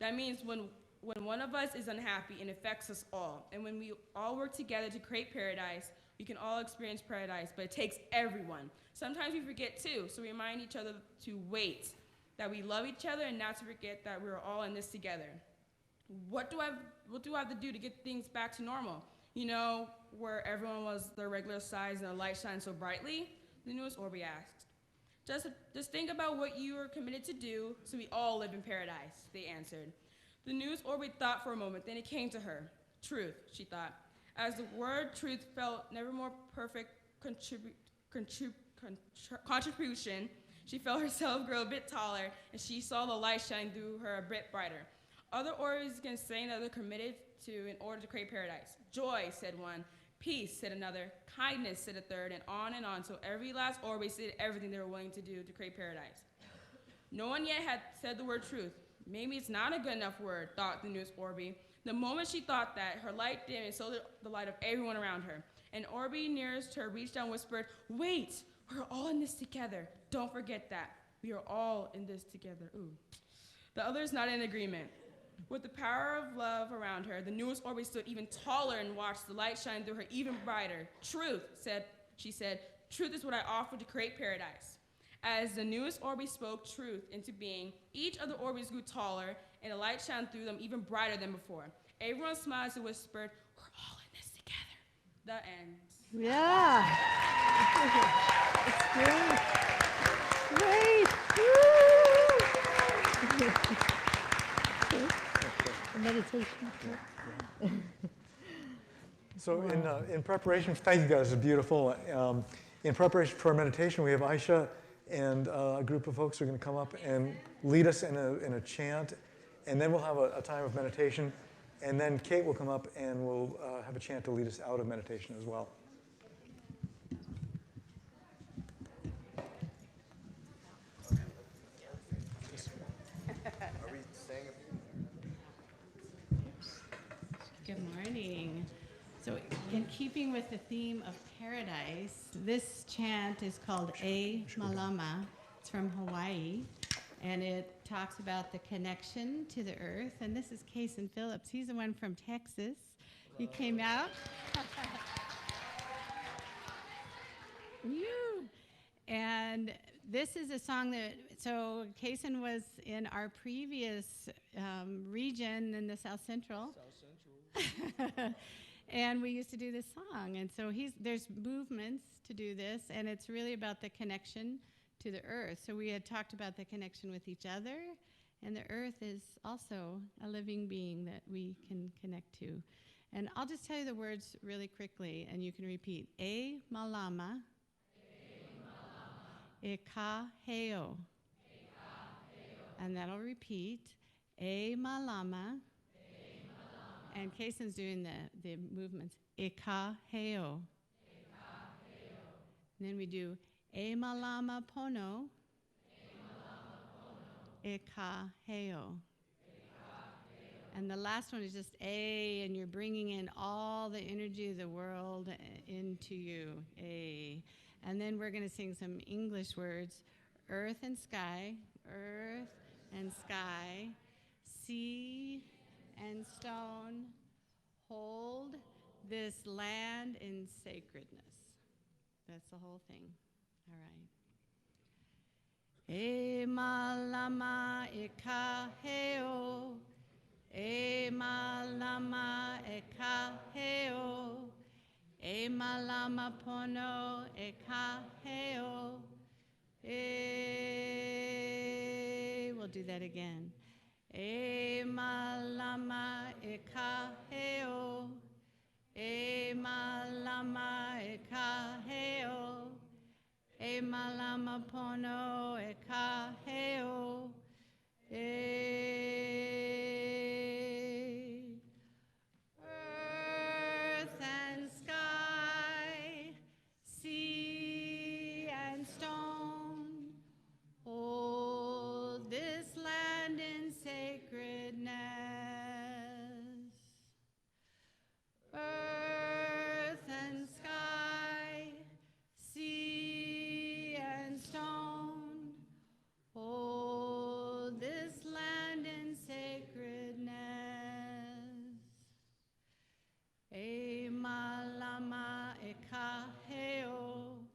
That means when one of us is unhappy, it affects us all. And when we all work together to create paradise, we can all experience paradise, but it takes everyone. Sometimes we forget too, so we remind each other to wait, that we love each other and not to forget that we're all in this together. What do I have to do to get things back to normal? You know, where everyone was their regular size and the light shined so brightly? The newest Orby asked. Just think about what you are committed to do so we all live in paradise, they answered. The newest Orby thought for a moment, then it came to her. Truth, she thought. As the word truth felt never more perfect contribution, she felt herself grow a bit taller, and she saw the light shining through her a bit brighter. Other Orbys began saying that they're committed to in order to create paradise. Joy, said one. Peace, said another. Kindness, said a third, and on, so every last Orby said everything they were willing to do to create paradise. No one yet had said the word truth. Maybe it's not a good enough word, thought the newest Orby. The moment she thought that, her light dimmed and so did the light of everyone around her. An Orby nearest her reached down and whispered, "Wait, we're all in this together. Don't forget that. We are all in this together." Ooh. The others nodded in agreement. With the power of love around her, the newest Orby stood even taller and watched the light shine through her even brighter. Truth, she said, truth is what I offer to create paradise. As the newest Orby spoke truth into being, each of the Orbys grew taller, and the light shone through them even brighter than before. Everyone smiled as they whispered, "We're all in this together." The end. Yeah. It's great. Great. Meditation. So in preparation, thank you guys, it's beautiful. In preparation for our meditation, we have Aisha and a group of folks who are going to come up and lead us in a chant, and then we'll have a time of meditation, and then Kate will come up and we'll have a chant to lead us out of meditation as well. Good morning. So in keeping with the theme of paradise, this chant is called A Malama. It's from Hawaii, and it talks about the connection to the earth. And this is Kason Phillips. He's the one from Texas. He came out. And this is a song that, so Kason was in our previous region in the South Central. And we used to do this song. And so there's movements to do this, and it's really about the connection to the earth. So we had talked about the connection with each other, and the earth is also a living being that we can connect to. And I'll just tell you the words really quickly, and you can repeat. E malama. E ka heo. And that'll repeat. E malama. And Kason's doing the movements. E ka heo. And then we do E malama pono. E ka heo. And the last one is just A, and you're bringing in all the energy of the world into you. A. And then we're going to sing some English words. Earth and sky, earth and sky, sea and stone, hold this land in sacredness. That's the whole thing. All right. E malama eka heo, e malama eka heo, e malama pono eka heo, we'll do that again. E malama eka heo, e malama eka heo, e malama pono e kaheo, earth and sky, sea and stone, hold this land in sacredness. Earth and sky, sea and stone, hold this land in sacredness. E malama e kaheo,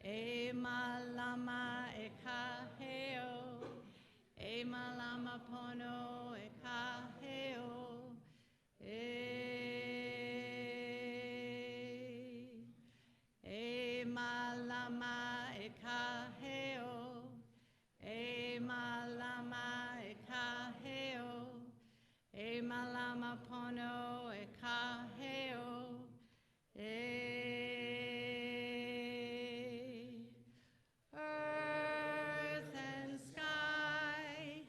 e malama e kaheo, e malama pono e kaheo, e malama e kaheo, e malama e kaheo, e malama pono e kaheo, earth and sky,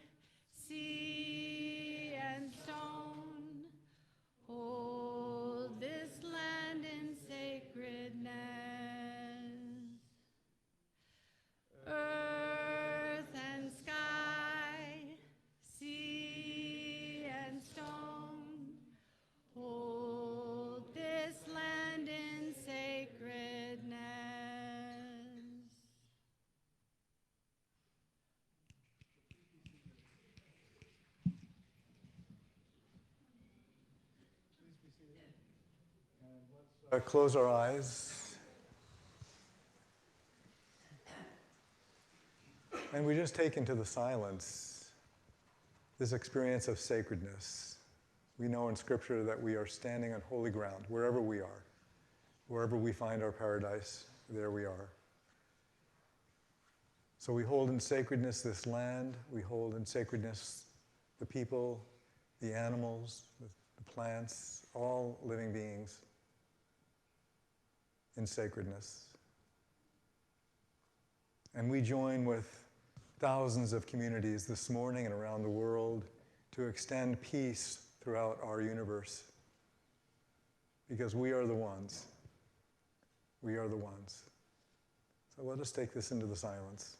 sea and stone, hold this land in sacredness. Earth and sky, sea and stone, hold this land in sacredness. Close our eyes. And we just take into the silence this experience of sacredness. We know in Scripture that we are standing on holy ground, wherever we are. Wherever we find our paradise, there we are. So we hold in sacredness this land, we hold in sacredness the people, the animals, the plants, all living beings in sacredness. And we join with thousands of communities this morning and around the world to extend peace throughout our universe. Because we are the ones. We are the ones. So let us take this into the silence.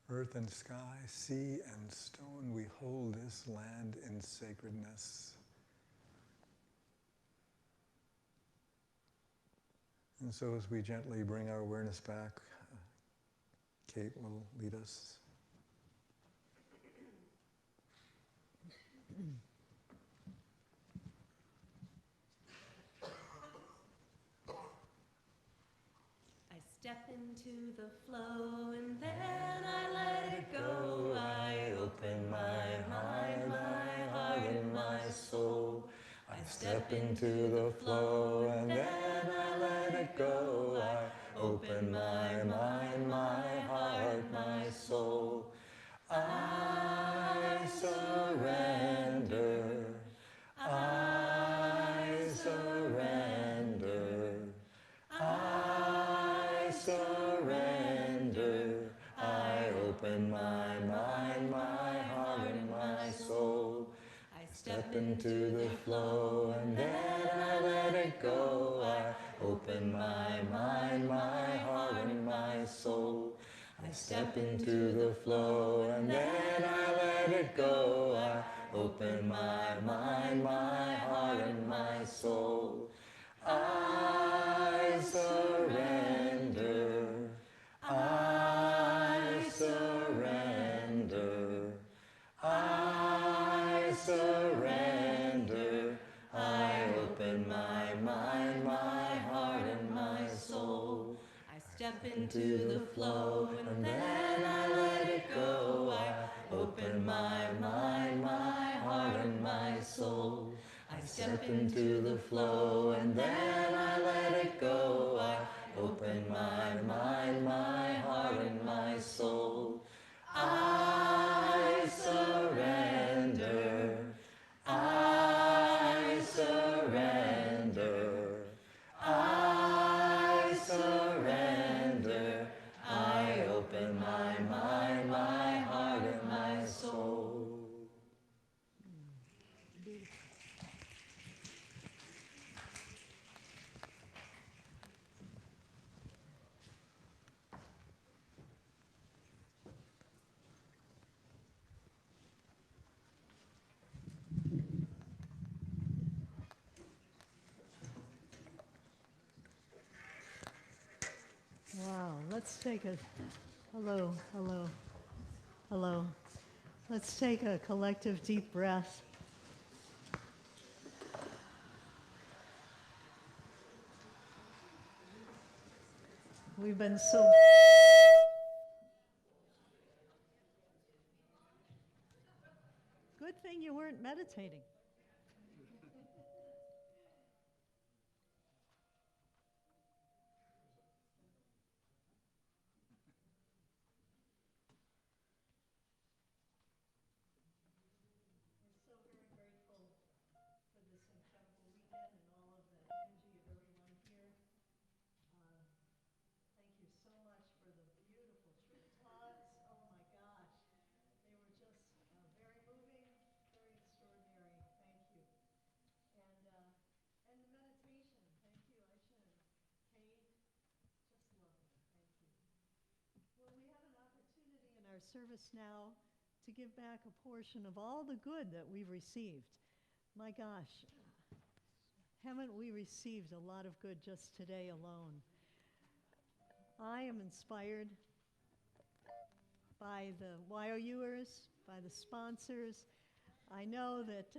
Earth and sky, sea and stone, we hold this land in sacredness. And so as we gently bring our awareness back, Kate will lead us. I step into the flow and then I let it go. I open my mind, my heart and my soul. I step into the flow and then I let it go. I open my mind, my heart, my soul. I surrender. I surrender. I surrender. I open my mind, my heart, and my soul. I step into the flow and then I let it go. I open my mind, my heart, and my soul. I step into the flow and then I let it go. I open my mind, my heart, and my soul. I surrender. I surrender. I surrender. I open my mind, my heart, and my soul. I step into the flow and then I let it go. I open my mind, my heart, and my soul. I step into the flow and then I let it go. I open my mind, my heart, and my soul. I surrender. I surrender. I surrender. I open my mind, my heart, and my soul. Wow, let's take a, hello, hello, hello. Let's take a collective deep breath. We've been so... Good thing you weren't meditating. Our service now to give back a portion of all the good that we've received. My gosh, haven't we received a lot of good just today alone? I am inspired by the YOUers, by the sponsors. I know that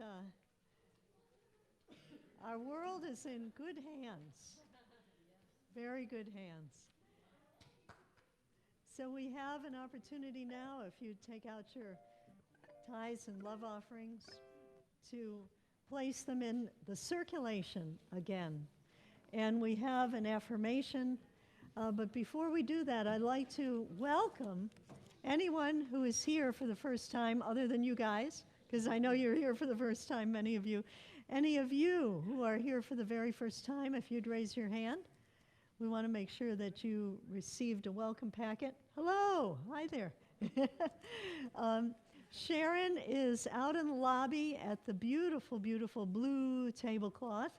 our world is in good hands, very good hands. So we have an opportunity now, if you take out your tithes and love offerings, to place them in the circulation again. And we have an affirmation, but before we do that, I'd like to welcome anyone who is here for the first time, other than you guys, because I know you're here for the first time, many of you. Any of you who are here for the very first time, if you'd raise your hand. We want to make sure that you received a welcome packet. Hello, hi there. Sharon is out in the lobby at the beautiful, beautiful blue tablecloth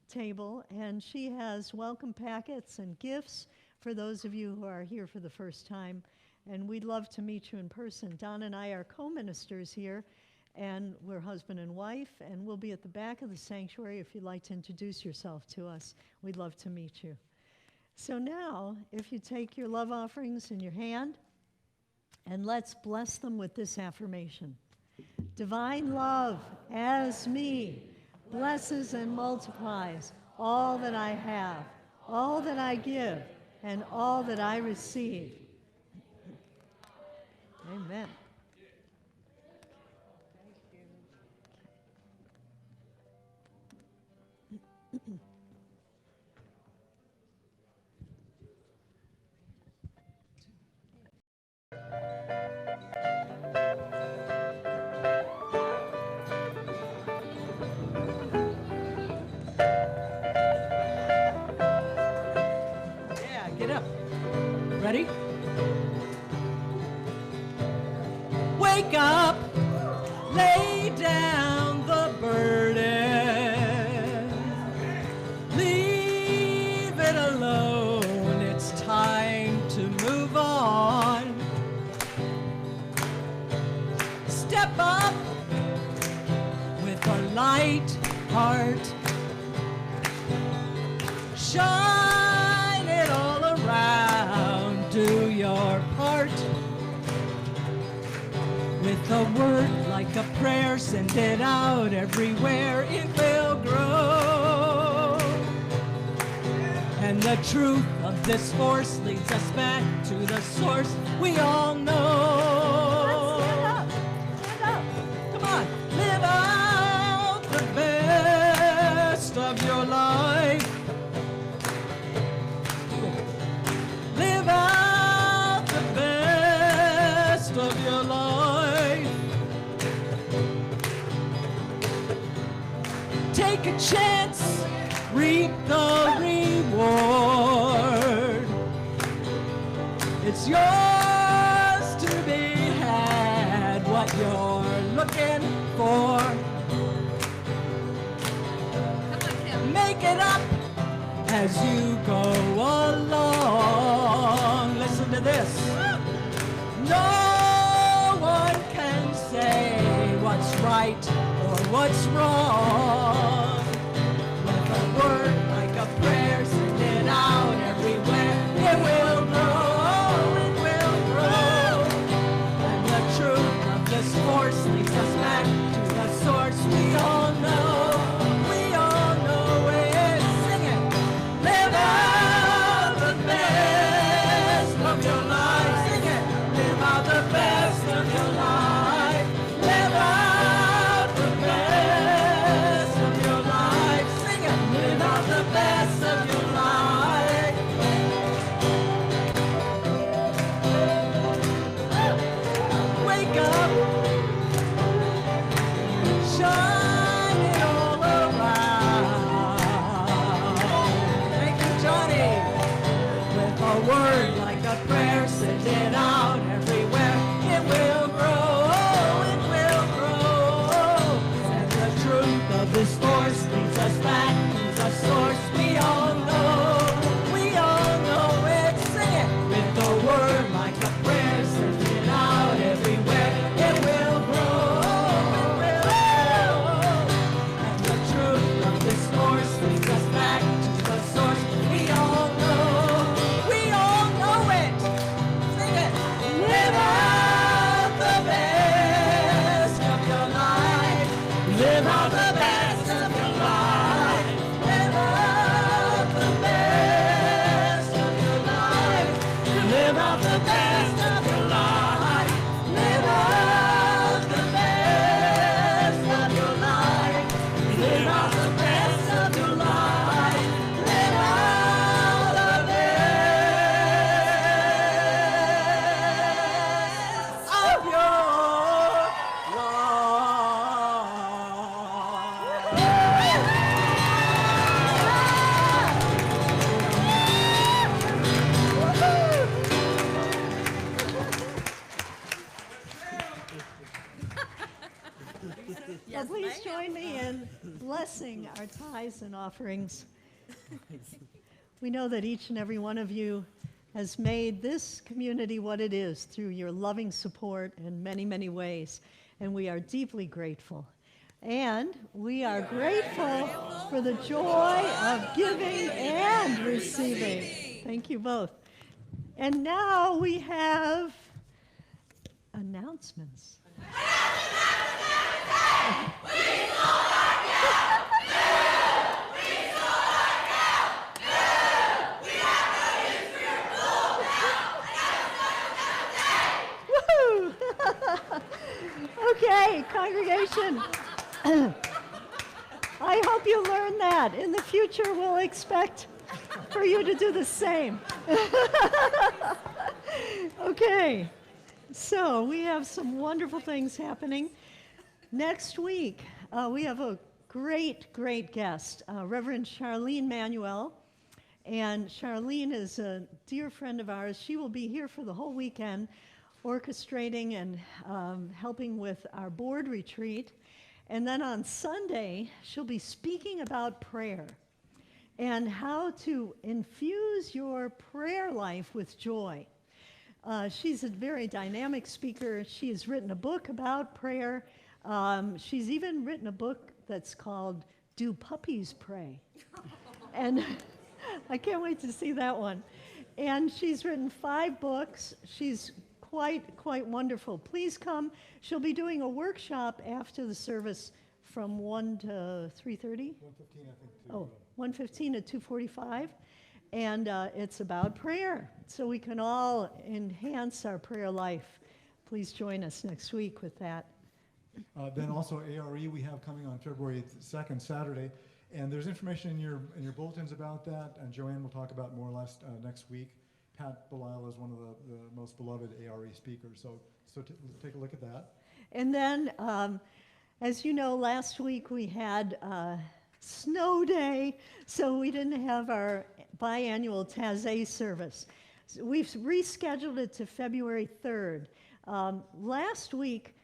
table, and she has welcome packets and gifts for those of you who are here for the first time. and we'd love to meet you in person. Don and I are co-ministers here, and we're husband and wife, and we'll be at the back of the sanctuary if you'd like to introduce yourself to us. We'd love to meet you. So now, if you take your love offerings in your hand, and let's bless them with this affirmation. Divine love, as me, blesses and multiplies all that I have, all that I give, and all that I receive. Amen. Yeah, get up. Ready? Wake up, lay down the burden. Leave it alone, it's time to move on. Step up with a light heart. Shine it all around, do your part. With a word like a prayer, send it out everywhere, it will grow. And the truth of this force leads us back to the source we all know. Stand up. Stand up. Come on, live out the best of your life. Live out the best of your life. Take a chance, reap the reward. It's yours to be had, what you're looking for. Make it up as you go along. Listen to this. No one can say what's right or what's wrong. With a word like a prayer, send it out everywhere. It will grow, it will grow. And the truth of this force leads us back to the source we all know. We all know it. Sing it. Live out the best of your life. Sing it. Live out the best of your life. Live out the best of your life. Sing it. Live out the best of your life. Wake up. Shine it all around. Thank you, Johnny. With a word like a prayer, send it out everywhere. It will grow, it will grow. And the truth of this force leads us back to the source we all know. We all know it. Sing it. With a word like a prayer, send it out everywhere. It will grow, it will grow. And the truth of this force leads us back to the source we all know. We all know it. Sing it. Live out the best of your life. Live out the best of your life. Live out the best of your life. Live out the best of your life. Live out the best of your life. Live out the best of your life. Live out the best of your Well, please join me in blessing our tithes and offerings. We know that each and every one of you has made this community what it is through your loving support in many, many ways. And we are deeply grateful. And we are grateful for the joy of giving and receiving. Thank you both. And now we have announcements. Woohoo! Okay, congregation. I hope you learn that. In the future, we'll expect for you to do the same. Okay, so we have some wonderful things happening. Next week, we have a great, great guest, Reverend Charlene Manuel. And Charlene is a dear friend of ours. She will be here for the whole weekend, orchestrating and helping with our board retreat. And then on Sunday, she'll be speaking about prayer and how to infuse your prayer life with joy. She's a very dynamic speaker. She has written a book about prayer. She's even written a book that's called Do Puppies Pray? And I can't wait to see that one. And she's written 5 books. She's quite wonderful. Please come. She'll be doing a workshop after the service from 1 to 3:30? 1:15, I think. 1:15 to 2:45. And it's about prayer, so we can all enhance our prayer life. Please join us next week with that. Then also ARE we have coming on February 2nd, Saturday. And there's information in your bulletins about that, and Joanne will talk about more or less next week. Pat Belisle is one of the most beloved ARE speakers, so take a look at that. And then, as you know, last week we had snow day, so we didn't have our biannual Taizé service. So we've rescheduled it to February 3rd. Last week,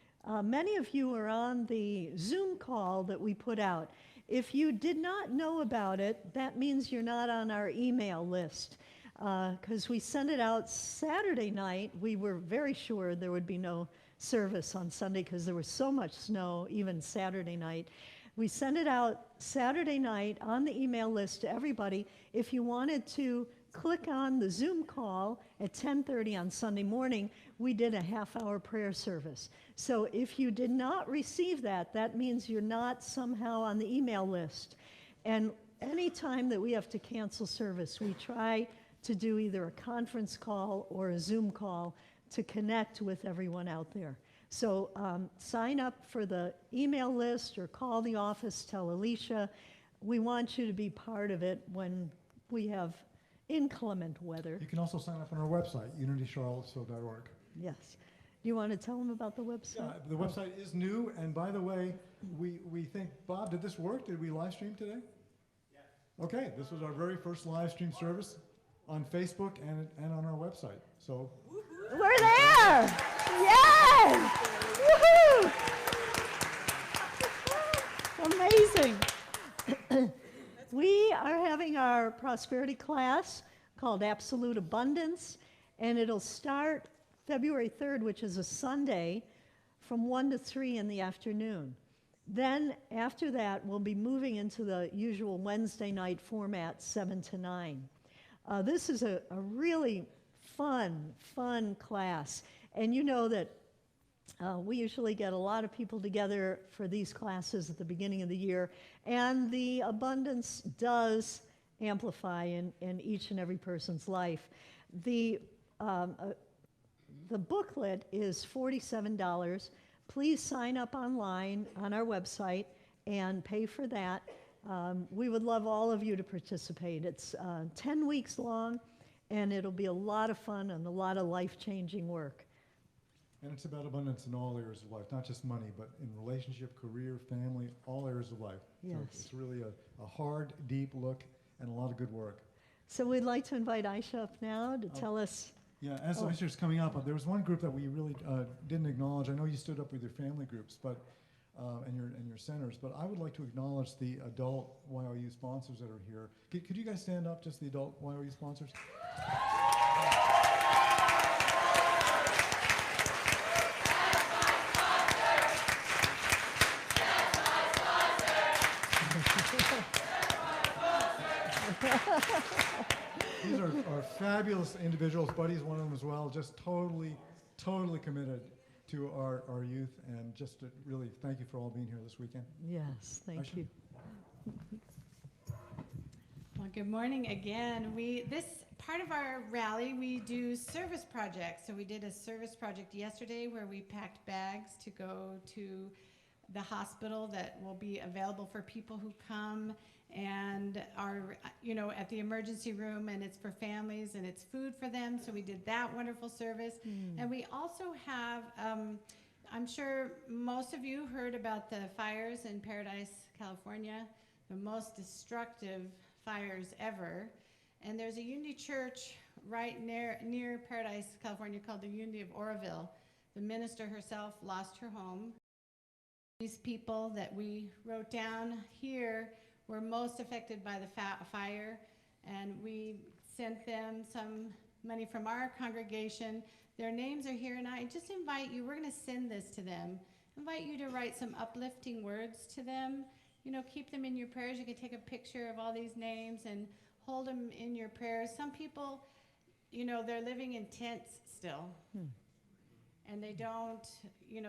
many of you were on the Zoom call that we put out. If you did not know about it, that means you're not on our email list. Because we sent it out Saturday night. We were very sure there would be no service on Sunday because there was so much snow, even Saturday night. We sent it out Saturday night on the email list to everybody. If you wanted to click on the Zoom call at 10:30 on Sunday morning, we did a half-hour prayer service. So if you did not receive that, that means you're not somehow on the email list. And any time that we have to cancel service, we try to do either a conference call or a Zoom call to connect with everyone out there. So sign up for the email list or call the office, tell Alicia. We want you to be part of it when we have inclement weather. You can also sign up on our website, unitycharlottesville.org. Yes. You want to tell them about the website? Yeah, the website is new, and by the way, we think, Bob, did this work? Did we live stream today? Yes. Okay, this was our very first live stream service on Facebook and on our website. So we're there! Yes! Woohoo! Amazing. We are having our prosperity class called Absolute Abundance, and it'll start February 3rd, which is a Sunday, from 1 to 3 in the afternoon. Then after that, we'll be moving into the usual Wednesday night format, 7 to 9. This is a really fun class. And you know that we usually get a lot of people together for these classes at the beginning of the year, and the abundance does amplify in each and every person's life. The booklet is $47. Please sign up online on our website and pay for that. We would love all of you to participate. It's 10 weeks long, and it'll be a lot of fun and a lot of life-changing work. And it's about abundance in all areas of life, not just money, but in relationship, career, family, all areas of life. Yes. So it's really a hard, deep look and a lot of good work. So we'd like to invite Aisha up now to tell us. Yeah, as Aisha's coming up, there was one group that we really didn't acknowledge. I know you stood up with your family groups, but and your centers, but I would like to acknowledge the adult YOU sponsors that are here. Could you guys stand up, just the adult YOU sponsors? These are fabulous individuals. Buddy's one of them as well. Just totally committed to our youth, and just to really thank you for all being here this weekend. Yes, thank Aisha? you. Well, good morning again. This part of our rally, we do service projects. So we did a service project yesterday where we packed bags to go to the hospital that will be available for people who come and are, at the emergency room, and it's for families and it's food for them. So we did that wonderful service. And we also have, I'm sure most of you heard about the fires in Paradise, California, the most destructive fires ever. And there's a Unity Church right near Paradise, California, called the Unity of Oroville. The minister herself lost her home. These people that we wrote down here were most affected by the fire, and we sent them some money from our congregation. Their names are here, and I just invite you, we're going to send this to them. Invite you to write some uplifting words to them. Keep them in your prayers. You can take a picture of all these names and hold them in your prayers. Some people, they're living in tents still. And they don't,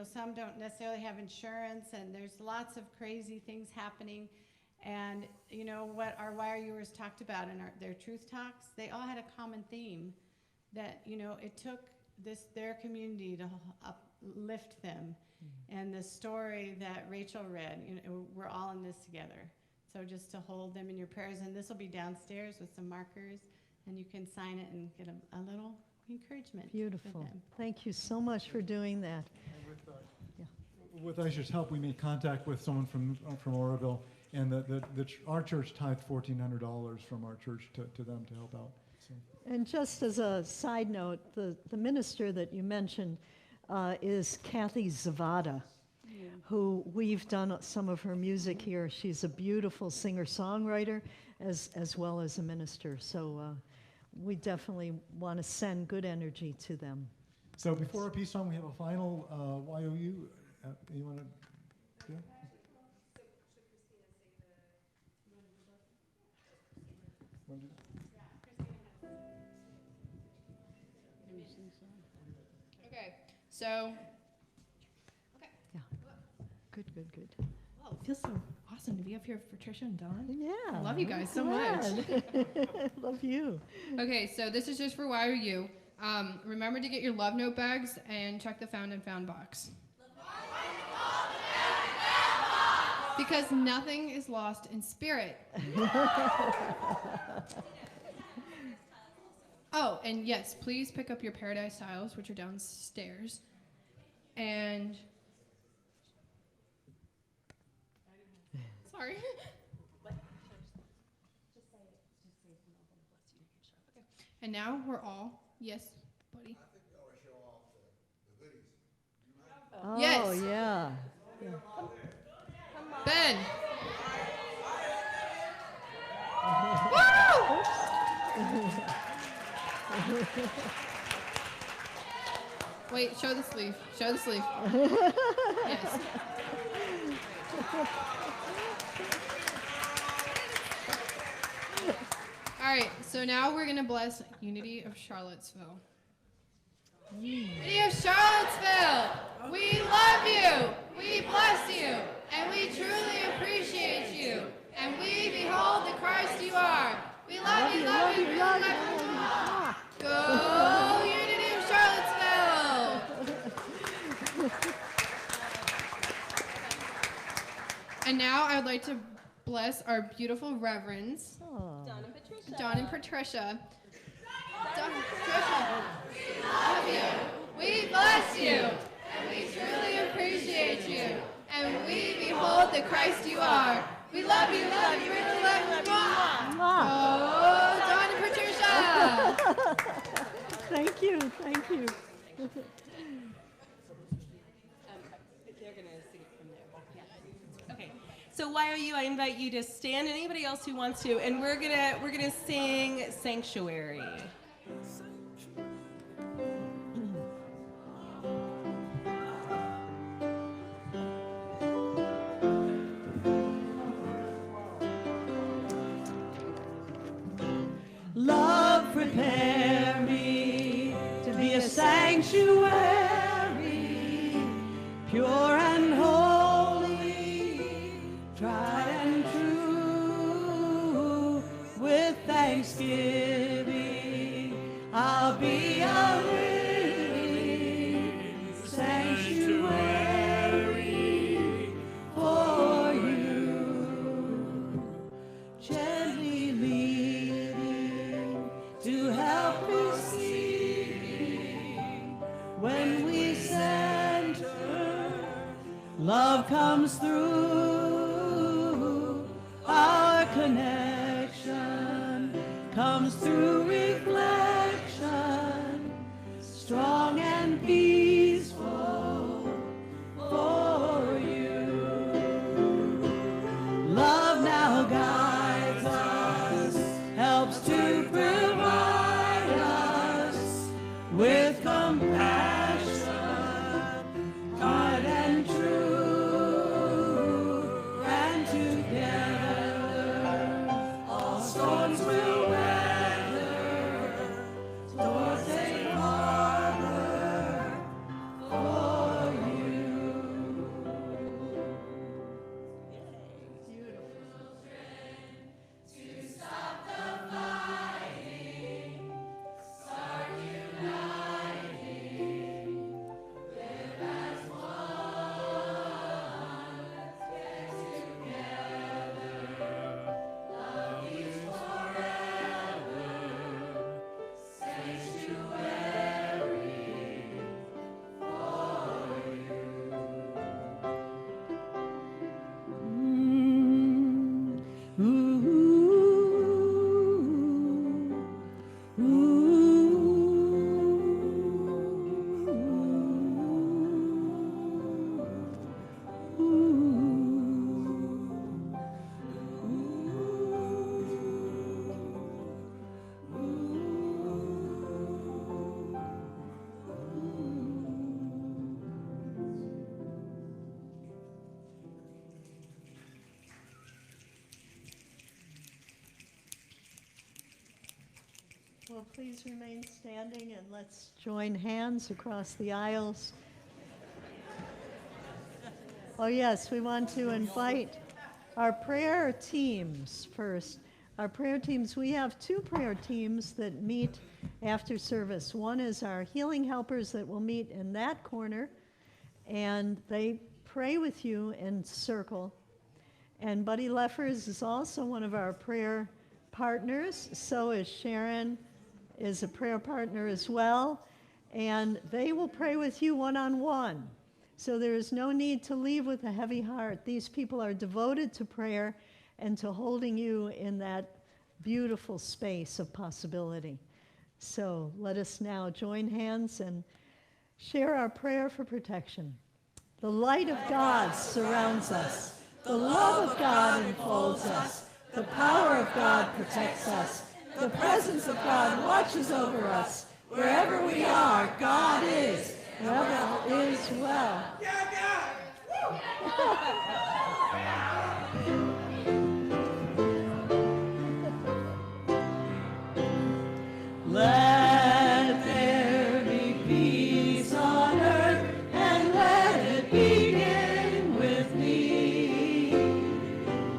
some don't necessarily have insurance, and there's lots of crazy things happening. And what our Wire Viewers talked about in their truth talks, they all had a common theme that, it took their community to uplift them. And the story that Rachel read, we're all in this together. So just to hold them in your prayers, and this will be downstairs with some markers, and you can sign it and get a little encouragement. Beautiful. Thank you so much for doing that. With Aisha's help, we made contact with someone from Oroville, and our church tithed $1,400 from our church to them to help out. So. And just as a side note, the minister that you mentioned is Kathy Zavada, who we've done some of her music here. She's a beautiful singer-songwriter as well as a minister. So we definitely want to send good energy to them. So before our peace song, we have a final YOU. You want to do it? Okay, so. Yeah. Good. Oh, it feels so awesome to be up here with Patricia and Dawn. Yeah. I love you guys so much. Love you. Okay, so this is just for Why Are You. Remember to get your love note bags and check the found and found box. Because nothing is lost in spirit. Oh, and yes, please pick up your Paradise tiles, which are downstairs. And sorry. And now we're all, yes, buddy. I think we ought to show off the goodies. Oh, yes. Yeah. Ben. Wait, show the sleeve. Show the sleeve. Yes. All right, so now we're going to bless Unity of Charlottesville. Unity of Charlottesville, we love you, we bless you, and we truly appreciate you. And we behold the Christ you are. We love you, love you, love you. Go Unity of Charlottesville. And now I would like to bless our beautiful reverends, Dawn and Patricia. Dawn and Patricia. Dawn and Patricia, we love you, we bless you, and we truly appreciate you. And we behold the Christ you are. We love you, really love you. Oh, Dawn and Patricia. Thank you. They're going to sing it from there. Okay. So YOU, I invite you to stand, and anybody else who wants to, and we're gonna sing Sanctuary. sanctuary, pure and holy, tried and true. With thanksgiving, I'll be a living sanctuary for you, gently leading to help receiving. When we center, love comes through. Our connection comes through reflection, strong and peaceful for you. Love now guides us, helps to provide us with compassion, kind and true, and together all storms will weather, towards a harbor for you. To stop the fighting, start uniting, live as one, get together, love is forever, sanctuary for you. Well, please remain standing and let's join hands across the aisles. Oh yes, we want to invite our prayer teams first. Our prayer teams, we have two prayer teams that meet after service. One is our healing helpers that will meet in that corner, and they pray with you in circle. And Buddy Leffers is also one of our prayer partners. So is Sharon, is a prayer partner as well. And they will pray with you one-on-one. So there is no need to leave with a heavy heart. These people are devoted to prayer and to holding you in that beautiful space of possibility. So let us now join hands and share our prayer for protection. The light of God surrounds us. The love of God enfolds us. The power of God protects us. The presence of God watches over us. Wherever we are, God is. Wherever is well. Let there be peace on earth, and let it begin with me.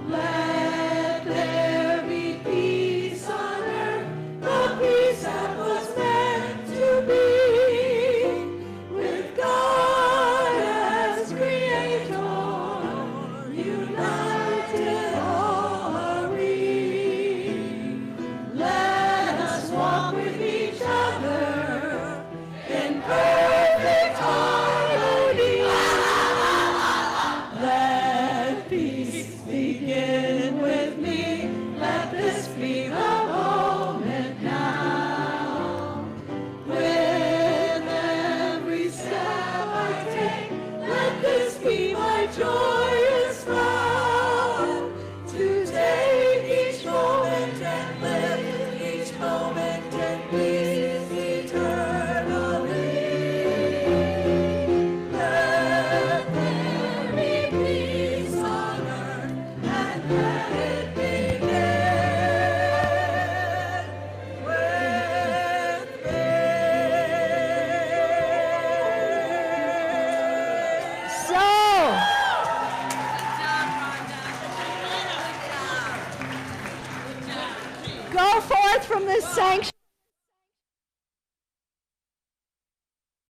Let there be peace on earth, the peace that was meant to be, with God as Creator, united. go forth from this sanctuary